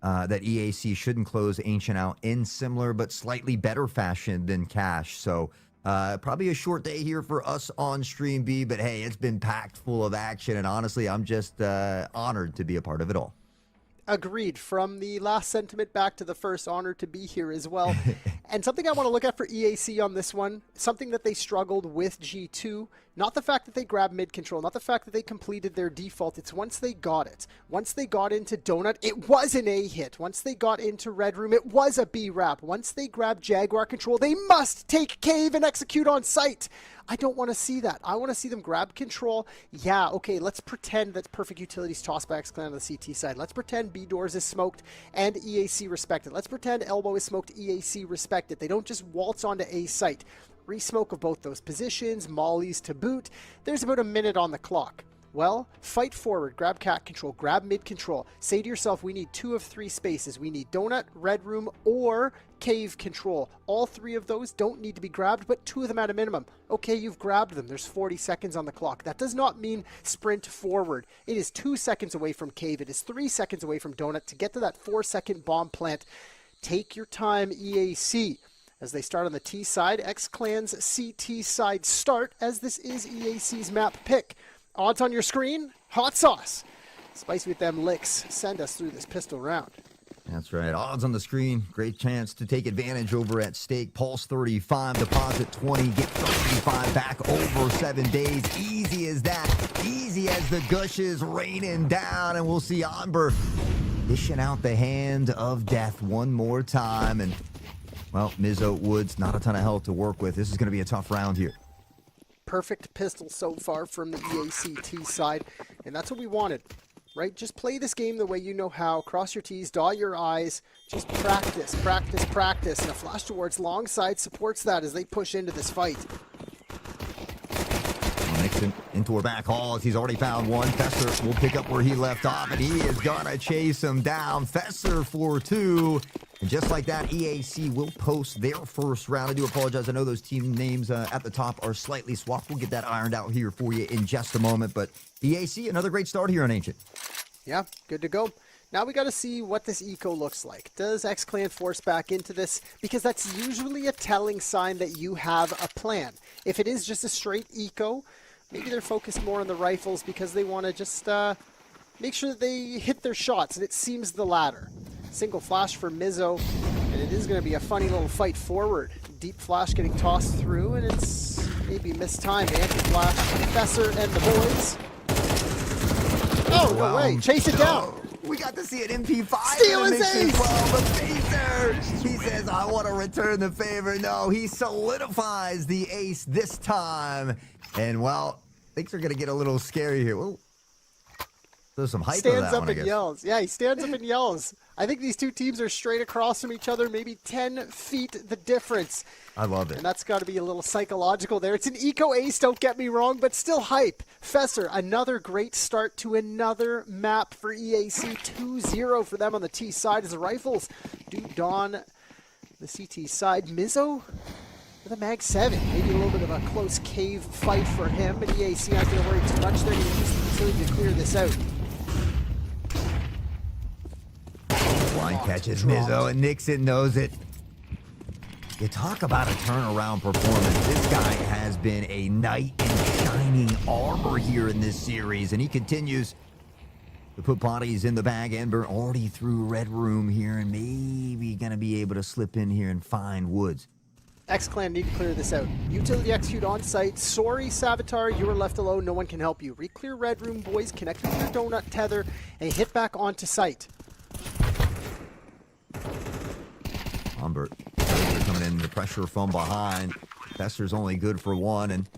that EAC shouldn't close Ancient out in similar but slightly better fashion than Cash. So probably a short day here for us on Stream B, but hey, it's been packed full of action, and honestly, I'm just honored to be a part of it all. Agreed. From the last sentiment back to the first, honored to be here as well. And something I want to look at for EAC on this one, something that they struggled with G2, not the fact that they grabbed mid control, not the fact that they completed their default, it's once they got it. Once they got into Donut, it was an A hit. Once they got into Red Room, it was a B wrap. Once they grabbed Jaguar control, they must take cave and execute on site. I don't want to see that. I want to see them grab control. Yeah, okay, let's pretend that perfect utilities tossed by XCLAN on the CT side. Let's pretend B doors is smoked and EAC respected. Let's pretend elbow is smoked, EAC respected. They don't just waltz onto A site. Resmoke of both those positions, mollies to boot. There's about a minute on the clock. Well, fight forward, grab cat control, grab mid control. Say to yourself, we need 2 of 3 spaces. We need Donut, Red Room, or Cave control. All 3 of those don't need to be grabbed, but 2 of them at a minimum. Okay, you've grabbed them. There's 40 seconds on the clock. That does not mean sprint forward. It is 2 seconds away from Cave. It is 3 seconds away from Donut to get to that 4-second bomb plant. Take your time, EAC. As they start on the T side, XCLAN's CT side start, as this is EAC's map pick. Odds on your screen, Hot Sauce. Spicy with them licks. Send us through this pistol round. That's right. Odds on the screen. Great chance to take advantage over at stake. Pulse 35, deposit 20, get 35 back over 7 days. Easy as that. Easy as the gushes raining down. And we'll see Amber dishing out the hand of death one more time. And, well, Mizzo Woods, not a ton of health to work with. This is going to be a tough round here. Perfect pistol so far from the EAC T side, and that's what we wanted, right? Just play this game the way you know how. Cross your T's, dot your I's, just practice, practice, practice. And a flash towards long side supports that as they push into this fight. Nixon into her back hall as he's already found one. Fesser will pick up where he left off, and he is gonna chase him down. Fesser for 2. And just like that, EAC will post their first round. I do apologize. I know those team names at the top are slightly swapped. We'll get that ironed out here for you in just a moment. But EAC, another great start here on Ancient. Yeah, good to go. Now we got to see what this eco looks like. Does XCLAN force back into this? Because that's usually a telling sign that you have a plan. If it is just a straight eco, maybe they're focused more on the rifles because they want to just make sure that they hit their shots, and it seems the latter. Single flash for Mizzo, and it is going to be a funny little fight forward. Deep flash getting tossed through, and it's maybe missed time. Anti-flash, Professor and the boys. Oh, no way. Chase it down. We got to see an MP5. Steal in the his mix as ace. well, but Phaser, he says, I want to return the favor. No, he solidifies the ace this time. And, well, things are going to get a little scary here. Whoa. There's some hype on Stands that up one, I and guess. yells. Yeah, he stands up and yells. I think these two teams are straight across from each other, maybe 10 feet the difference. I love it. And that's got to be a little psychological there. It's an eco ace, don't get me wrong, but still hype. Fesser, another great start to another map for EAC. 2-0 for them on the T side as the rifles do don the CT side. Mizzo with a Mag 7. Maybe a little bit of a close cave fight for him, but EAC not going to worry too much. They're going to use the utility to clear this out. Line catches Mizzo, and Nixon knows it. You talk about a turnaround performance. This guy has been a knight in shining armor here in this series, and he continues to put bodies in the bag. Ember already through Red Room here, and maybe going to be able to slip in here and find Woods. XCLAN need to clear this out. Utility execute on site. Sorry, Savitar, you are left alone. No one can help you. Re-clear Red Room, boys. Connect with your donut tether and hit back onto site. Humbert coming in, the pressure from behind. Fester's only good for one, and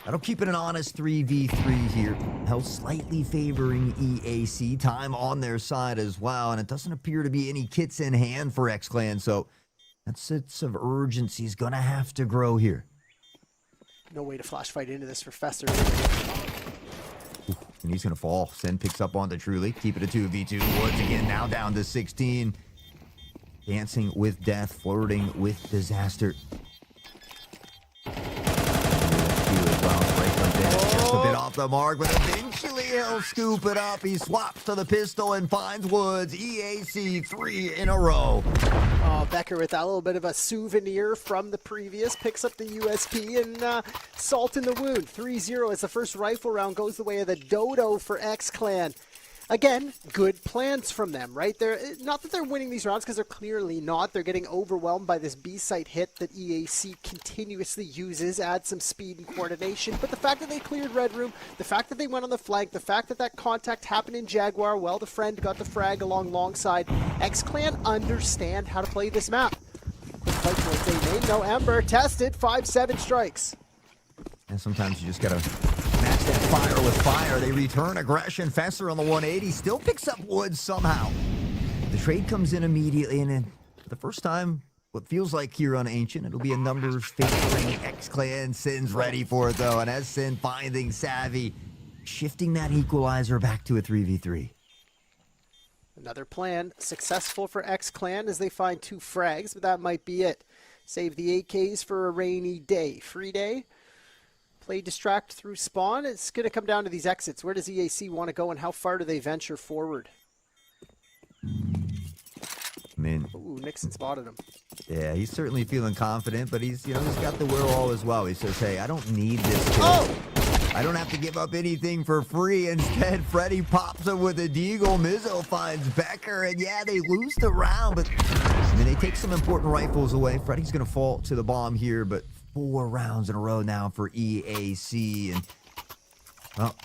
that'll keep it an honest 3v3 here. Held slightly favoring EAC. Time on their side as well, and it doesn't appear to be any kits in hand for XCLAN, so that sense of urgency is going to have to grow here. No way to flash fight into this for Fesser. And he's going to fall. Sen picks up on the Truly. Keep it a 2v2. Woods again, now down to 16. Dancing with death, flirting with disaster. Just a bit off the mark, but eventually he'll scoop it up. He swaps to the pistol and finds Woods. EAC 3 in a row. Oh, Becker with that little bit of a souvenir from the previous. Picks up the USP and salt in the wound. 3-0 as the first rifle round goes the way of the Dodo for XCLAN. Again, good plans from them, right? They're not that they're winning these rounds, because they're clearly not. They're getting overwhelmed by this B-site hit that EAC continuously uses, adds some speed and coordination. But the fact that they cleared Red Room, the fact that they went on the flank, the fact that that contact happened in Jaguar, well, the friend got the frag alongside. XCLAN understand how to play this map. Quick fight towards A main. No Ember. Tested. 5-7 strikes. And sometimes you just got to match that fire with fire. They return aggression. Fesser on the 180 still picks up Woods somehow. The trade comes in immediately, and then for the first time, what feels like here on Ancient, it'll be a numbers favoring XCLAN. Sin's ready for it, though, and as Sin finding Savvy, shifting that equalizer back to a 3v3. Another plan successful for XCLAN as they find 2 frags, but that might be it. Save the AKs for a rainy day. Free day. Play distract through spawn. It's going to come down to these exits. Where does EAC want to go, and how far do they venture forward? I mean, Ooh, Nixon spotted him. yeah, he's certainly feeling confident, but he's got the wherewithal as well. He says, hey, I don't need this kill. Oh! I don't have to give up anything for free. Instead, Freddy pops him with a deagle. Mizzo finds Becker, and yeah, they lose the round, but I mean, they take some important rifles away. Freddy's going to fall to the bomb here, but 4 rounds in a row now for EAC. And, well,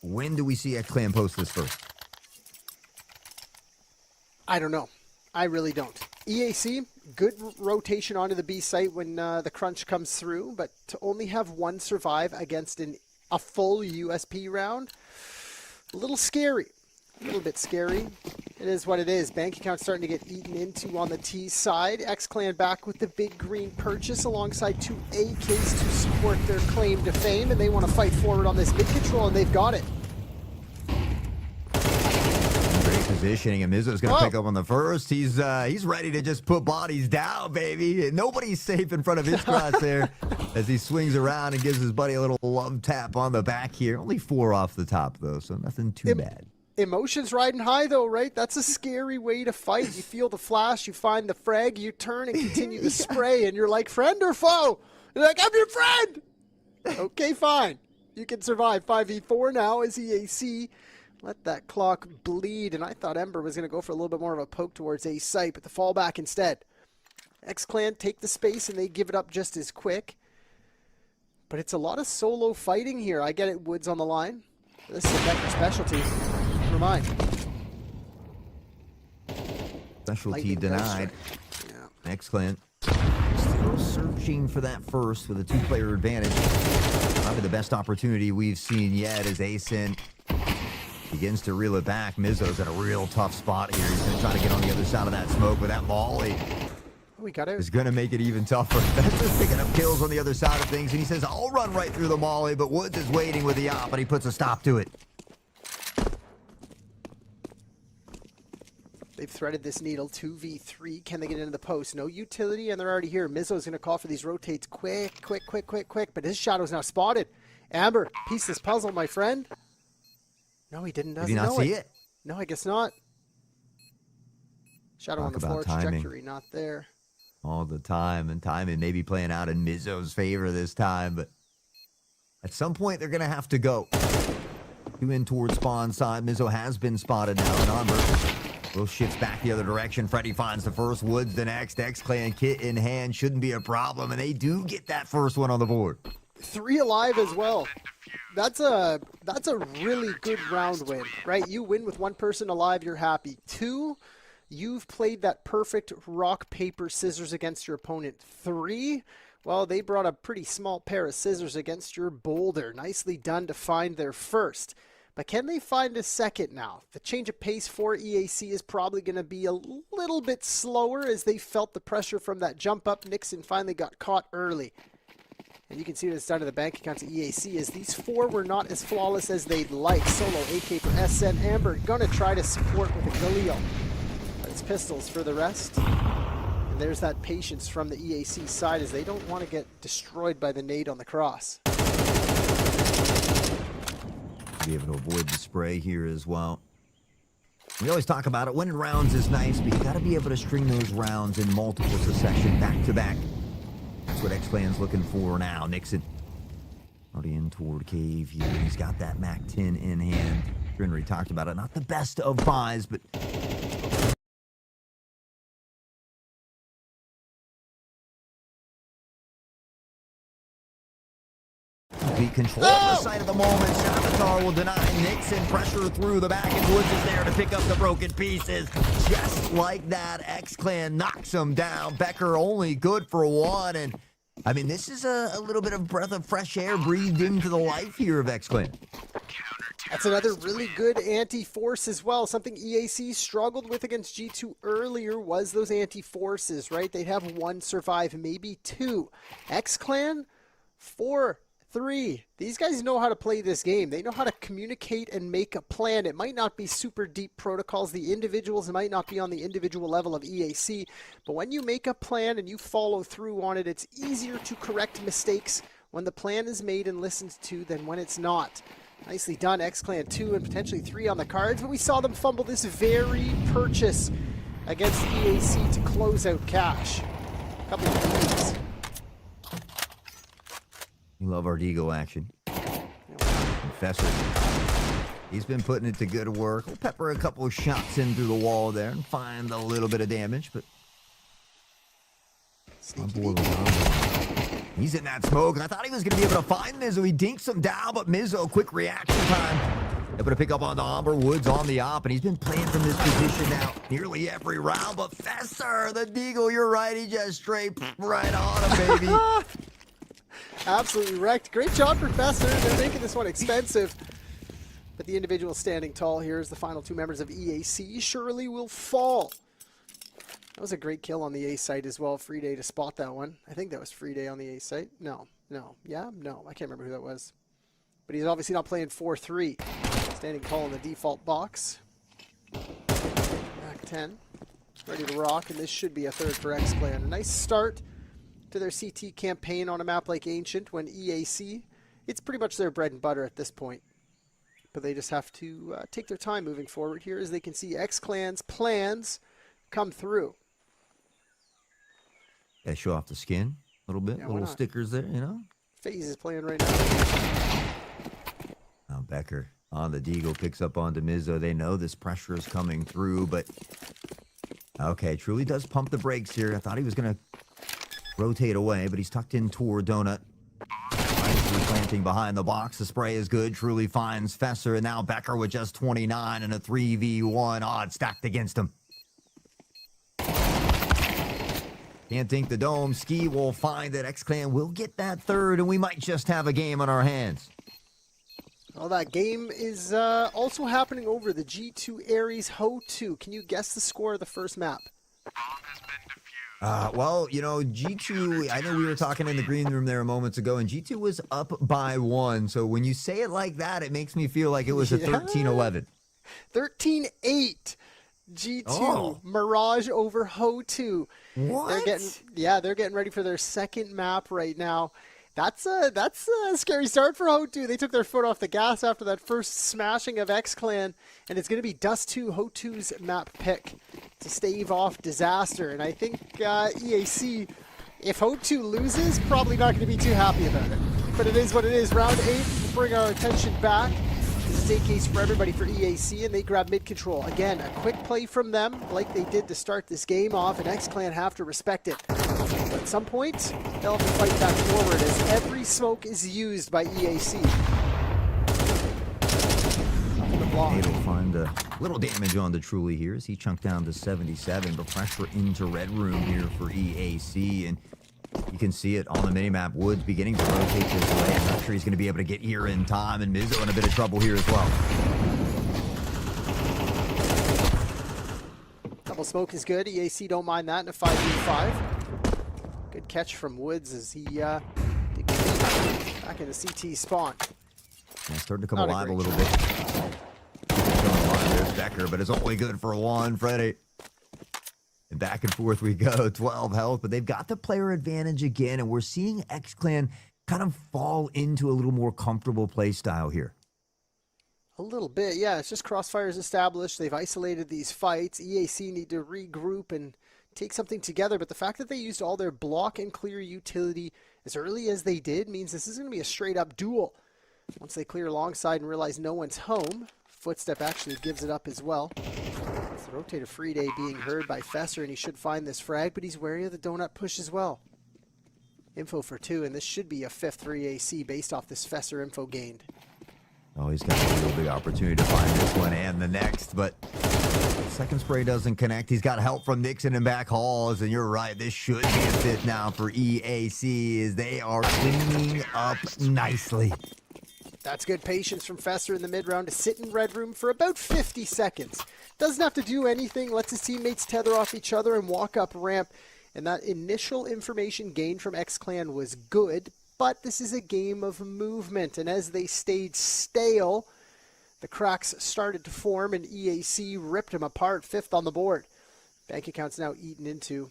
when do we see XCLAN post this first? I don't know. I really don't. EAC, good rotation onto the B site when the crunch comes through, but to only have 1 survive against a full USP round, a little scary. A little bit scary. It is what it is. Bank account starting to get eaten into on the T side. XCLAN back with the big green purchase alongside 2 AKs to support their claim to fame, and they want to fight forward on this mid control, and they've got it. Great positioning, and Mizzo's going to pick up on the first. He's ready to just put bodies down, baby. Nobody's safe in front of his crosshair as he swings around and gives his buddy a little love tap on the back here. Only 4 off the top, though, so nothing too bad. Emotions riding high, though, right? That's a scary way to fight. You feel the flash, you find the frag, you turn and continue to spray, and you're like, friend or foe? You're like, I'm your friend! Okay, fine. You can survive. 5v4 now as EAC. Let that clock bleed, and I thought Ember was going to go for a little bit more of a poke towards A site, but the fallback instead. XCLAN take the space, and they give it up just as quick. But it's a lot of solo fighting here. I get it, Woods on the line. This is a Becker specialty. never mind. Specialty Lightning denied. strike. Yeah. XCLAN still searching for that first with a 2-player advantage. Probably the best opportunity we've seen yet as ASIN begins to reel it back. Mizzo's in a real tough spot here. He's going to try to get on the other side of that smoke with that molly. We got it. Is going to make it even tougher. Fesser's picking up kills on the other side of things, and he says, I'll run right through the molly, but Woods is waiting with the op, and he puts a stop to it. They've threaded this needle, 2v3. Can they get into the post? No utility, and they're already here. Mizzo's going to call for these rotates quick, but his shadow's now spotted. Amber, piece this puzzle, my friend. No, he didn't. Did he not see it? No, I guess not. Shadow on the floor, trajectory not there. All the time, and timing may be playing out in Mizzo's favor this time, but at some point they're going to have to go. 2 in towards spawn side. Mizzo has been spotted now, and Amber will shift back the other direction. Freddy finds the first, Woods the next. XCLAN kit in hand shouldn't be a problem, and they do get that first one on the board. 3 alive as well. That's a really good round win, right? You win with 1 person alive, you're happy. 2, you've played that perfect rock, paper, scissors against your opponent. 3, well, they brought a pretty small pair of scissors against your boulder. Nicely done to find their first. But can they find a second now? The change of pace for EAC is probably going to be a little bit slower as they felt the pressure from that jump up. Nixon finally got caught early. And you can see what it's done to the bank accounts of EAC as these 4 were not as flawless as they'd like. Solo, AK for SN, Amber going to try to support with a Galil. But it's pistols for the rest. And there's that patience from the EAC side as they don't want to get destroyed by the nade on the cross. Be able to avoid the spray here as well. We always talk about it. Winning rounds is nice, but you got to be able to string those rounds in multiple succession back to back. That's what XCLAN's looking for now. Nixon already in toward cave here. He's got that MAC-10 in hand. Henry talked about it. Not the best of buys, but complete control of the site of the moment. Savitar will deny Nixon. Pressure through the back, and Woods is there to pick up the broken pieces. Just like that, XCLAN knocks him down. Becker only good for 1, and I mean, this is a little bit of breath of fresh air breathed into the life here of XCLAN. That's another really good anti-force as well. Something EAC struggled with against G2 earlier was those anti-forces, right? They'd have 1 survive, maybe 2. XCLAN, 4, 3. These guys know how to play this game. They know how to communicate and make a plan. It might not be super deep protocols. The individuals might not be on the individual level of EAC, but when you make a plan and you follow through on it, it's easier to correct mistakes when the plan is made and listened to than when it's not. Nicely done. XCLAN 2 and potentially 3 on the cards, but we saw them fumble this very purchase against EAC to close out cash. A couple of things. We love our Deagle action. Professor, he's been putting it to good work. We'll pepper a couple of shots in through the wall there and find a little bit of damage, but he's in that smoke, and I thought he was going to be able to find Mizzo. He dinks him down, but Mizzo, quick reaction time. Able to pick up on the Amber. Woods on the op, and he's been playing from this position now nearly every round. But Fesser, the Deagle, you're right, he just straight right on him, baby. Absolutely wrecked. Great job, Professor. They're making this one expensive. But the individual standing tall here is the final 2 members of EAC. Surely will fall. That was a great kill on the A site as well. Free day to spot that one. I think that was free day on the A site. No. Yeah? No. I can't remember who that was. But he's obviously not playing 4-3. Standing tall in the default box. Back 10. Ready to rock, and this should be a 3rd for XCLAN. A nice start to their CT campaign on a map like Ancient when EAC, it's pretty much their bread and butter at this point. But they just have to take their time moving forward here as they can see XCLAN's plans come through. Yeah, show off the skin a little bit, Yeah, little stickers there, you know. FaZe is playing right now. Now Becker on the Deagle picks up onto Mizzo. They know this pressure is coming through, but okay, truly does pump the brakes here. I thought he was going to rotate away, but he's tucked in toward Donut. nicely planting behind the box. The spray is good. Truly finds Fesser, and now Becker with just 29 and a 3v1 odd stacked against him. Can't think the dome. Ski will find that XCLAN will get that third, and we might just have a game on our hands. Well, that game is also happening over the G2 Aries Ho 2. Can you guess the score of the first map? Well, you know, G2, I know we were talking in the green room there moments ago, and G2 was up by 1. So when you say it like that, it makes me feel like it was a 13-11. 13-8. G2 Mirage over Ho 2. What? They're getting ready for their second map right now. That's a scary start for Ho 2. They took their foot off the gas after that first smashing of XCLAN, and it's going to be Dust 2, Ho 2's map pick to stave off disaster. And I think EAC, if Ho 2 loses, probably not going to be too happy about it. But it is what it is. Round 8, we'll bring our attention back. This is a case for everybody for EAC, and they grab mid-control. Again, a quick play from them, like they did to start this game off, and XCLAN have to respect it. But at some point, they'll have to fight back forward as every smoke is used by EAC. Able to find a little damage on the Truly here as he chunked down to 77, but pressure into red room here for EAC, and you can see it on the minimap. Woods beginning to rotate this way. I'm not sure he's going to be able to get here in time, and Mizzo in a bit of trouble here as well. Double smoke is good. EAC don't mind that in a 5v5. Good catch from Woods as he back in the CT spawn. Yeah, starting to come alive a little bit. There's Becker, but it's only good for one. Freddie. And back and forth we go, 12 health, but they've got the player advantage again, and we're seeing XCLAN kind of fall into a little more comfortable play style here. A little bit, yeah. It's just Crossfire's established. They've isolated these fights. EAC need to regroup and take something together, but the fact that they used all their block and clear utility as early as they did means this is going to be a straight-up duel. Once they clear alongside and realize no one's home, Footstep actually gives it up as well. The rotator free day being heard by Fesser, and he should find this frag, but he's wary of the donut push as well. Info for 2, and this should be a 5th for EAC based off this Fesser info gained. Oh, he's got a real big opportunity to find this one and the next, but second spray doesn't connect. He's got help from Nixon and back halls, and you're right, this should be a 5th now for EAC as they are cleaning up nicely. That's good patience from Fesser in the mid-round to sit in red room for about 50 seconds. Doesn't have to do anything, lets his teammates tether off each other and walk up ramp. And that initial information gained from XCLAN was good, but this is a game of movement. And as they stayed stale, the cracks started to form and EAC ripped him apart, 5th on the board. Bank account's now eaten into.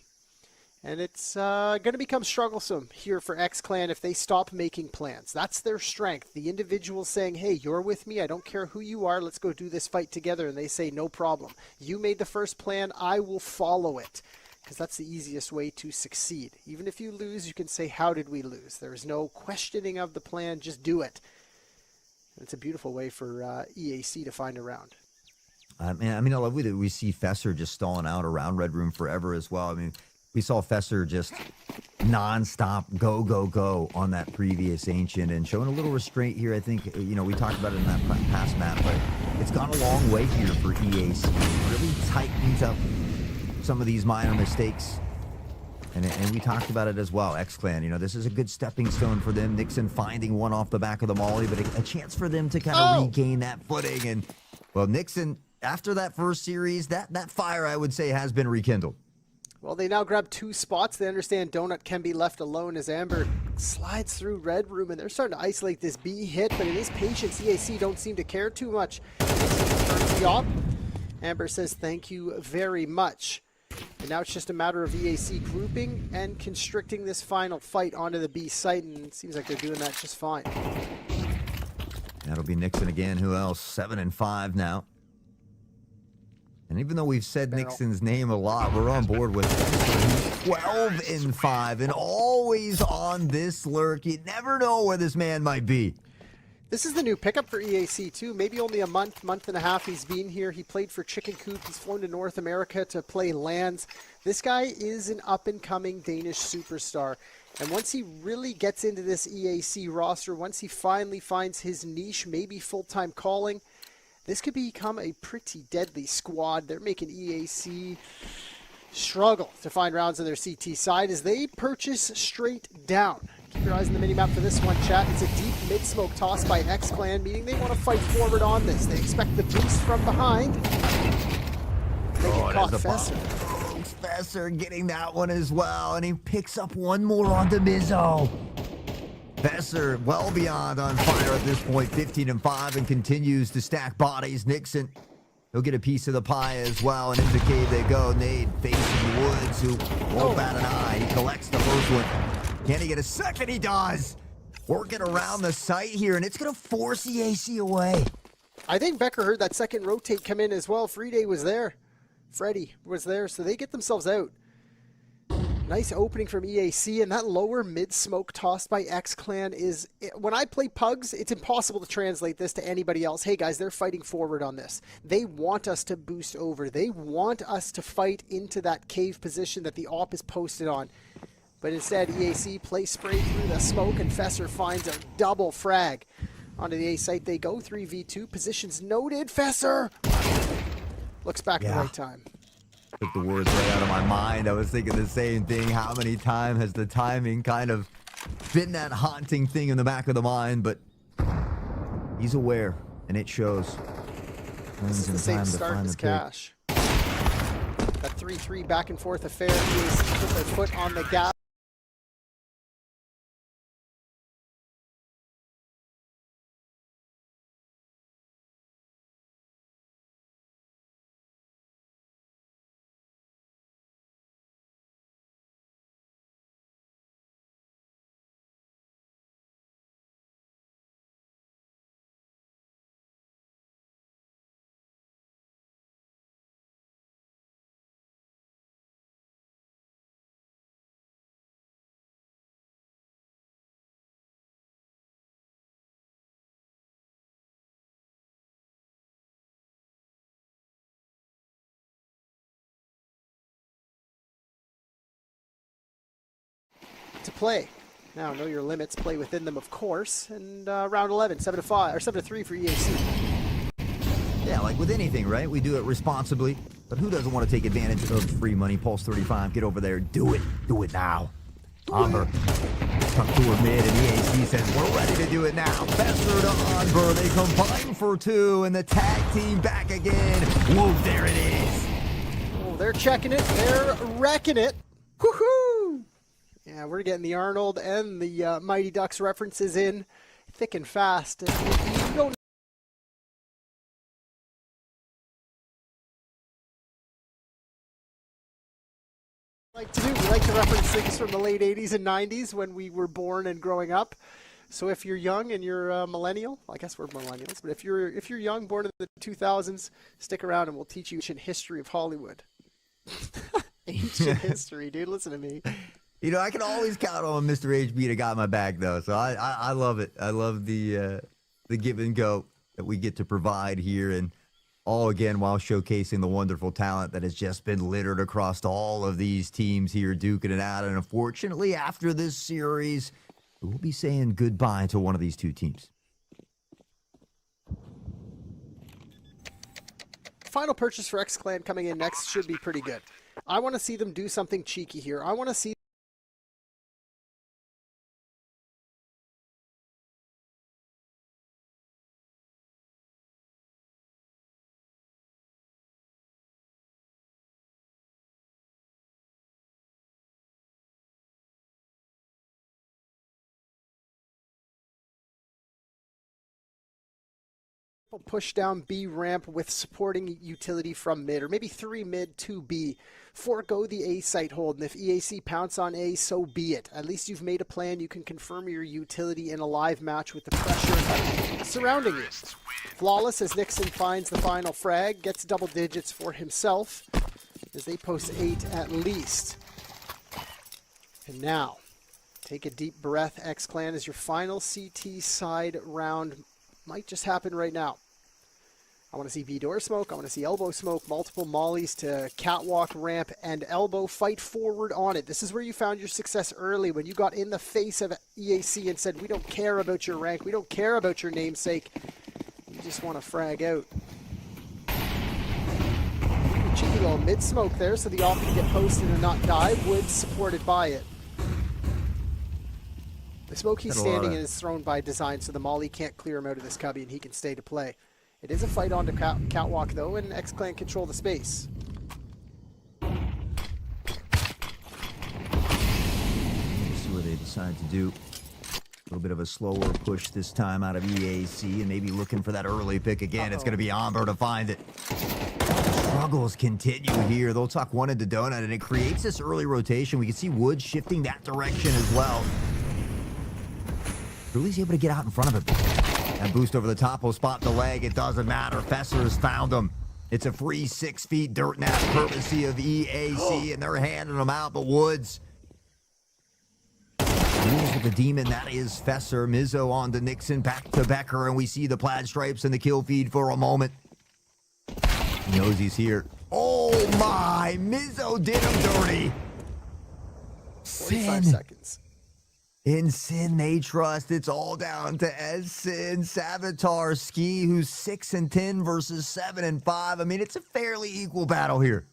And it's going to become strugglesome here for XCLAN if they stop making plans. That's their strength. The individual saying, hey, you're with me. I don't care who you are. Let's go do this fight together. And they say, no problem. You made the first plan. I will follow it. Because that's the easiest way to succeed. Even if you lose, you can say, how did we lose? There is no questioning of the plan. Just do it. And it's a beautiful way for EAC to find a round. I love that we see Fesser just stalling out around red room forever as well. I mean, we saw Fesser just non-stop go, go, go on that previous Ancient and showing a little restraint here. I think, we talked about it in that past map, but it's gone a long way here for EAC. It really tightens up some of these minor mistakes. And we talked about it as well. XCLAN, this is a good stepping stone for them. Nixon finding one off the back of the molly, but a chance for them to kind of regain that footing. And, well, Nixon, after that first series, that fire, I would say, has been rekindled. Well, they now grab 2 spots. They understand Donut can be left alone as Amber slides through red room, and they're starting to isolate this B hit, but it is patience. EAC don't seem to care too much. Turns the op. Amber says thank you very much. And now it's just a matter of EAC grouping and constricting this final fight onto the B site, and it seems like they're doing that just fine. That'll be Nixon again. Who else? 7-5 now. And even though we've said Nixon's name a lot, we're on board with 12-5 and always on this lurk. You never know where this man might be. This is the new pickup for EAC too. Maybe only a month and a half he's been here. He played for Chicken Coop. He's flown to North America to play LANs. This guy is an up-and-coming Danish superstar. And once he really gets into this EAC roster, once he finally finds his niche, maybe full-time calling, this could become a pretty deadly squad. They're making EAC struggle to find rounds on their CT side as they purchase straight down. Keep your eyes on the minimap for this one, chat. It's a deep mid-smoke toss by XCLAN, meaning they want to fight forward on this. They expect the boost from behind. They get caught. Fesser. Fesser getting that one as well, and he picks up one more on the Mizzo. Fesser well beyond on fire at this point, 15-5, and continues to stack bodies. Nixon, he'll get a piece of the pie as well, and into the cave they go. Nade facing Woods, who won't bat an eye. He collects the first one. Can he get a second? He does. Working around the site here, and it's going to force EAC away. I think Becker heard that second rotate come in as well. Freeday was there. Freddy was there, so they get themselves out. Nice opening from EAC, and that lower mid-smoke tossed by XCLAN is... When I play Pugs, it's impossible to translate this to anybody else. Hey guys, they're fighting forward on this. They want us to boost over. They want us to fight into that cave position that the op is posted on. But instead, EAC plays spray through the smoke, and Fesser finds a double frag. Onto the A site they go, 3v2. Positions noted. Fesser looks back at the right time. Took the words right out of my mind. I was thinking the same thing. How many times has the timing kind of been that haunting thing in the back of the mind? But he's aware, and it shows. This is the same start as Cash. That 3-3 back and forth affair. EAC put their foot on the gas. To play. Now know your limits, play within them, of course. And round 11, 7-5 or 7-3 for EAC. Yeah, like with anything, right? We do it responsibly. But who doesn't want to take advantage of free money? Pulse 35, get over there, do it. Do it now. Amber, tuck to her mid, and EAC says, we're ready to do it now. Fesser to Onber, they combine for two, and the tag team back again. Whoa, there it is. Oh, they're checking it, they're wrecking it. Woohoo! Yeah, we're getting the Arnold and the Mighty Ducks references in thick and fast. And you don't like to do. We like to reference things from the late 80s and 90s when we were born and growing up. So if you're young and you're a millennial, I guess we're millennials, but if you're young, born in the 2000s, stick around and we'll teach you ancient history of Hollywood. Ancient history, dude. Listen to me. You know, I can always count on Mr. HB to got my back, though. So I love it. I love the give and go that we get to provide here, and all again while showcasing the wonderful talent that has just been littered across all of these teams here, duking it out. And unfortunately, after this series, we'll be saying goodbye to one of these two teams. Final purchase for XCLAN coming in next should be pretty good. I want to see them do something cheeky here. I want to see push down B ramp with supporting utility from mid, or maybe 3 mid, 2 B. Forego the A site hold, and if EAC pounce on A, so be it. At least you've made a plan. You can confirm your utility in a live match with the pressure surrounding you. Flawless as Nixon finds the final frag, gets double digits for himself as they post 8 at least. And now, take a deep breath. XCLAN is your final CT side round. Might just happen right now. I want to see V-door smoke. I want to see elbow smoke, multiple mollies to catwalk, ramp, and elbow. Fight forward on it. This is where you found your success early, when you got in the face of EAC and said, we don't care about your rank. We don't care about your namesake. You just want to frag out. Cheeky little mid-smoke there so the op can get posted and not die. Woods supported by it. The smoke he's standing in is thrown by design, so the molly can't clear him out of this cubby and he can stay to play. It is a fight on the catwalk, though, and XCLAN control the space. See what they decide to do. A little bit of a slower push this time out of EAC, and maybe looking for that early pick again. It's going to be Amber to find it. Struggles continue here. They'll tuck one into Donut, and it creates this early rotation. We can see Woods shifting that direction as well. Truly's able to get out in front of him. That boost over the top will spot the leg. It doesn't matter. Fesser's found him. It's a free 6 feet dirt nap courtesy of EAC, and they're handing them out. But Woods deals with the demon. That is Fesser. Mizzo on to Nixon, back to Becker, and we see the plaid stripes in the kill feed for a moment. He knows he's here. Oh my! Mizzo did him dirty. 45 seconds. In Sin they trust. It's all down to Sin, Savitar, Ski, who's 6-10 versus 7-5. I mean, it's a fairly equal battle here.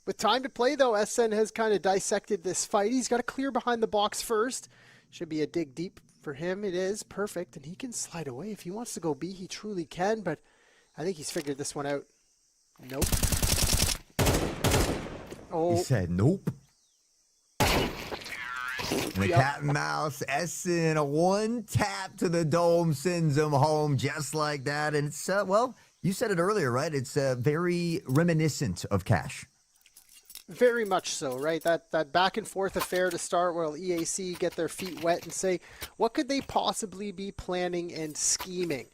With time to play, though, SN has kind of dissected this fight. He's got to clear behind the box first. Should be a dig deep for him. It is perfect, and he can slide away. If he wants to go B, he truly can, but I think he's figured this one out. Nope. Oh. He said nope. And the cat and mouse, SN, a one tap to the dome sends him home just like that. And it's, well, you said it earlier, right? It's very reminiscent of Cash. Very much so, right? That back and forth affair to start where EAC get their feet wet and say, what could they possibly be planning and scheming?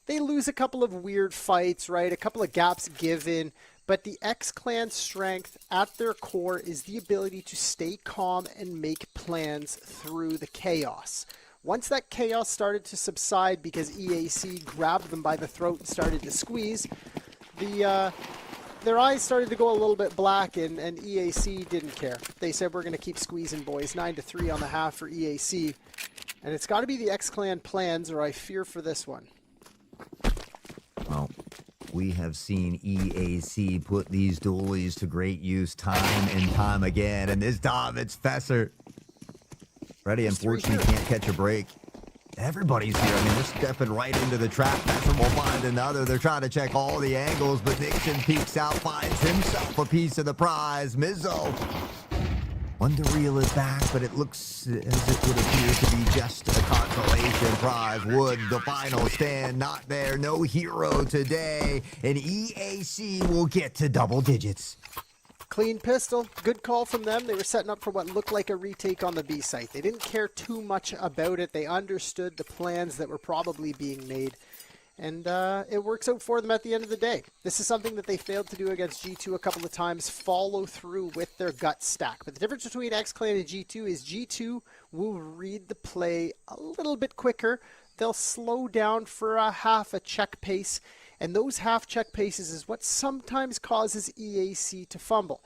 They lose a couple of weird fights, right? A couple of gaps given. But the XCLAN strength at their core is the ability to stay calm and make plans through the chaos. Once that chaos started to subside because EAC grabbed them by the throat and started to squeeze, their eyes started to go a little bit black, and EAC didn't care. They said, we're going to keep squeezing, boys. 9-3 on the half for EAC. And it's got to be the XCLAN plans, or I fear for this one. Well, we have seen EAC put these dualies to great use time and time again, and this time it's Fesser. Freddy, unfortunately, can't catch a break. Everybody's here. I mean, they're stepping right into the trap. Fesser will find another. They're trying to check all the angles, but Nixon peeks out, finds himself a piece of the prize. Mizzo. Wonder Reel is back, but it looks as it would appear to be just a consolation prize. Wood, the final stand, not there. No hero today. And EAC will get to double digits. Clean pistol. Good call from them. They were setting up for what looked like a retake on the B site. They didn't care too much about it. They understood the plans that were probably being made. And it works out for them at the end of the day. This is something that they failed to do against G2 a couple of times, follow through with their gut stack. But the difference between XCLAN and G2 is G2 will read the play a little bit quicker. They'll slow down for a half a check pace, and those half check paces is what sometimes causes EAC to fumble.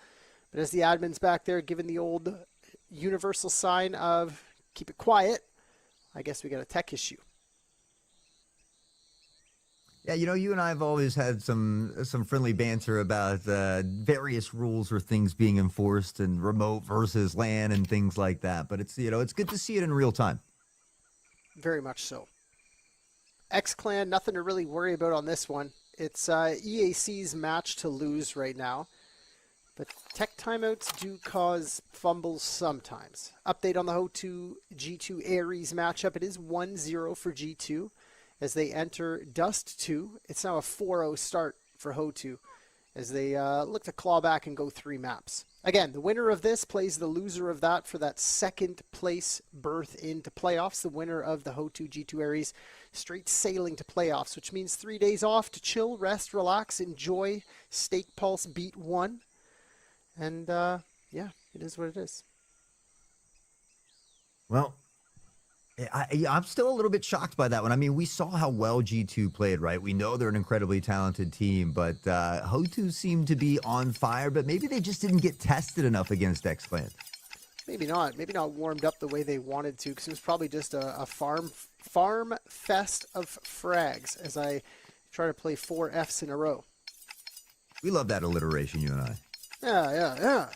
But as the admin's back there giving the old universal sign of keep it quiet, I guess we got a tech issue. Yeah, you know, you and I have always had some friendly banter about various rules or things being enforced and remote versus LAN and things like that. But it's, you know, it's good to see it in real time. Very much so. XCLAN, nothing to really worry about on this one. It's EAC's match to lose right now. But tech timeouts do cause fumbles sometimes. Update on the HO2 G2 Ares matchup. It is 1-0 for G2. As they enter Dust 2, it's now a 4-0 start for HO2 as they look to claw back and go 3 maps. Again, the winner of this plays the loser of that for that second place berth into playoffs. The winner of the HO2 G2 Ares straight sailing to playoffs, which means 3 days off to chill, rest, relax, enjoy Stake Pulse Beat 1. And yeah, it is what it is. Well, I'm still a little bit shocked by that one. I mean, we saw how well G2 played, right? We know they're an incredibly talented team, but Ho2 seemed to be on fire, but maybe they just didn't get tested enough against XCLAN. Maybe not. Maybe not warmed up the way they wanted to, because it was probably just a farm fest of frags as I try to play 4 Fs in a row. We love that alliteration, you and I. Yeah.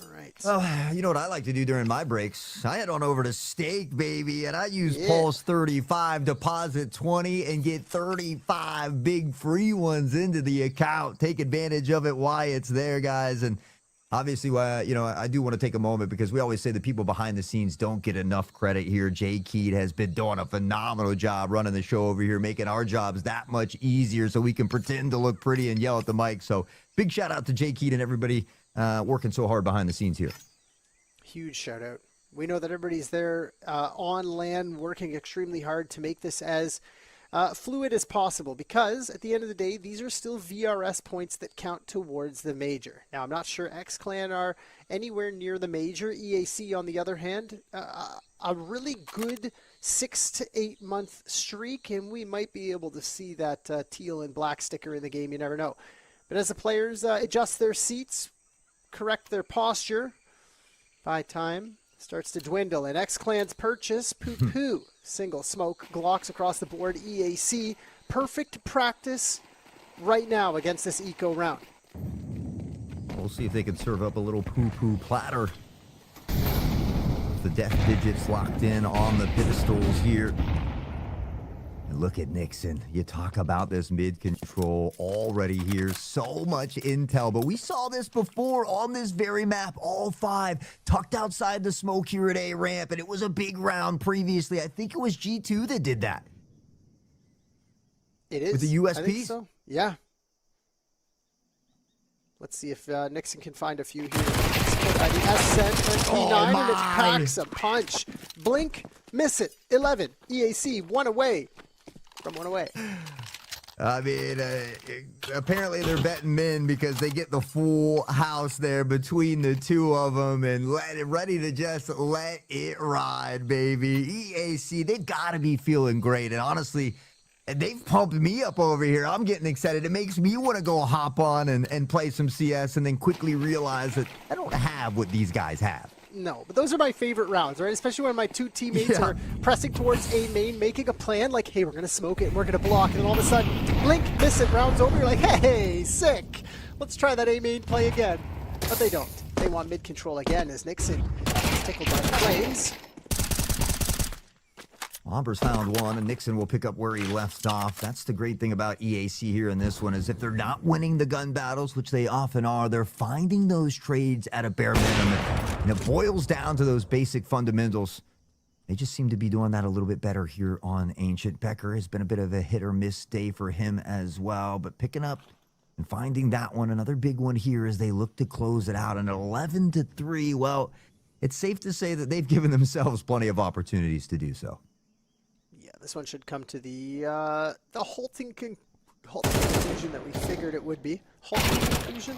All right. Well, you know what I like to do during my breaks? I head on over to Stake, baby, and I use Pulse 35, deposit 20, and get 35 big free ones into the account. Take advantage of it while it's there, guys. And obviously, I do want to take a moment because we always say the people behind the scenes don't get enough credit here. Jay Keat has been doing a phenomenal job running the show over here, making our jobs that much easier so we can pretend to look pretty and yell at the mic. So big shout out to Jay Keat and everybody working so hard behind the scenes here. Huge shout out. We know that everybody's there on LAN working extremely hard to make this as fluid as possible, because at the end of the day, these are still VRS points that count towards the major. Now, I'm not sure XCLAN are anywhere near the major. EAC, on the other hand, a really good 6 to 8 month streak, and we might be able to see that teal and black sticker in the game. You never know. But as the players adjust their seats, correct their posture, by time starts to dwindle, and XCLAN's purchase, poo-poo, single smoke, Glocks across the board, EAC, perfect practice right now against this eco round. We'll see if they can serve up a little poo-poo platter. The death digits locked in on the pedestals here. And look at Nixon. You talk about this mid-control already here. So much intel. But we saw this before on this very map. All 5 tucked outside the smoke here at A ramp. And it was a big round previously. I think it was G2 that did that. It is. With the USPs? I think so. Yeah. Let's see if Nixon can find a few here. The Ascent and P9, and it packs a punch. Blink, miss it. 11. EAC, 1 away. From 1 away. I mean, apparently they're betting men because they get the full house there between the two of them and ready to just let it ride, baby. EAC, they've got to be feeling great. And honestly, they've pumped me up over here. I'm getting excited. It makes me want to go hop on and play some CS and then quickly realize that I don't have what these guys have. No, but those are my favorite rounds, right? Especially when my 2 teammates are pressing towards A main, making a plan like, hey, we're going to smoke it and we're going to block. And then all of a sudden, blink, miss it, round's over. You're like, hey, sick. Let's try that A main play again. But they don't. They want mid control again as Nixon is tickled by the flames. Aubr's found one, and Nixon will pick up where he left off. That's the great thing about EAC here in this one, is if they're not winning the gun battles, which they often are, they're finding those trades at a bare minimum. And it boils down to those basic fundamentals. They just seem to be doing that a little bit better here on Ancient. Becker has been a bit of a hit or miss day for him as well, but picking up and finding that one, another big one here as they look to close it out. And 11-3, well, it's safe to say that they've given themselves plenty of opportunities to do so. This one should come to the halting conclusion that we figured it would be. Halting conclusion?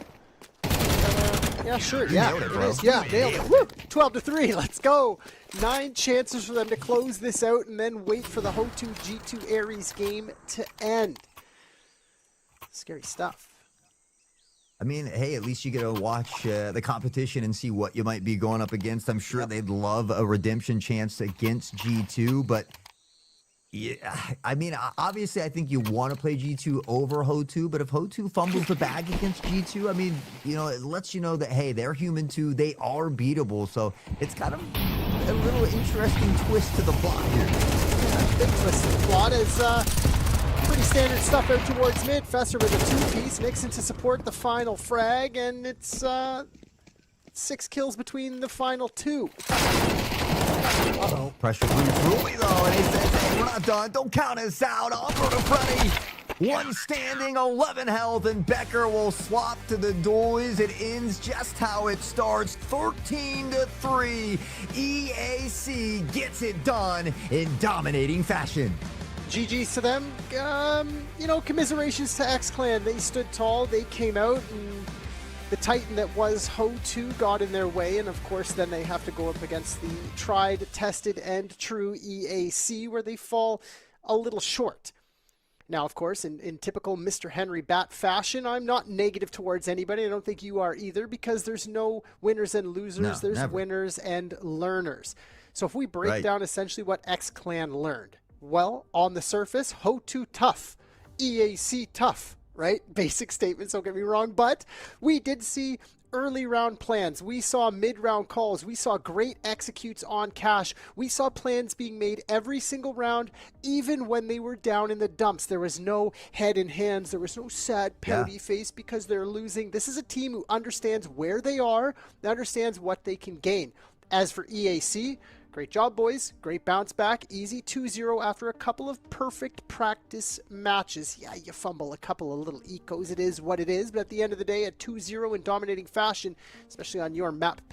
Yeah, sure. Yeah, it is. Yeah, nailed it. Woo! 12-3. Let's go. 9 chances for them to close this out and then wait for the Ho2 G2 Ares game to end. Scary stuff. I mean, hey, at least you get to watch the competition and see what you might be going up against. I'm sure they'd love a redemption chance against G2, but yeah, I mean, obviously, I think you want to play G2 over Ho2, but if Ho2 fumbles the bag against G2, I mean, you know, it lets you know that, hey, they're human too. They are beatable. So it's kind of a little interesting twist to the plot here. Yeah, big twist to the plot is pretty standard stuff out towards mid. Fesser with a 2-piece. Nixon to support the final frag, and it's 6 kills between the final 2. Uh-oh. Pressure leaves Rui, though, and he says, hey, we're not done. Don't count us out. Offer to Freddy. 1 standing, 11 health, and Becker will swap to the duels. It ends just how it starts, 13-3. EAC gets it done in dominating fashion. GG's to them. You know, commiserations to XCLAN. They stood tall. They came out and The Titan that was Ho2 got in their way, and of course then they have to go up against the tried, tested, and true EAC, where they fall a little short. Now, of course, in typical Mr. Henry Bat fashion, I'm not negative towards anybody. I don't think you are either, because there's no winners and losers. No, there's never. winners and learners. So if we break Right. down essentially what XCLAN learned, well, on the surface, Ho2 tough, EAC tough, right? Basic statements, don't get me wrong, but we did see early round plans. We saw mid-round calls. We saw great executes on cash. We saw plans being made every single round, even when they were down in the dumps. There was no head in hands. There was no sad, pouty face because they're losing. This is a team who understands where they are and understands what they can gain. As for EAC, great job, boys. Great bounce back. Easy 2-0 after a couple of perfect practice matches. Yeah, you fumble a couple of little ecos. It is what it is. But at the end of the day, a 2-0 in dominating fashion, especially on your map pick,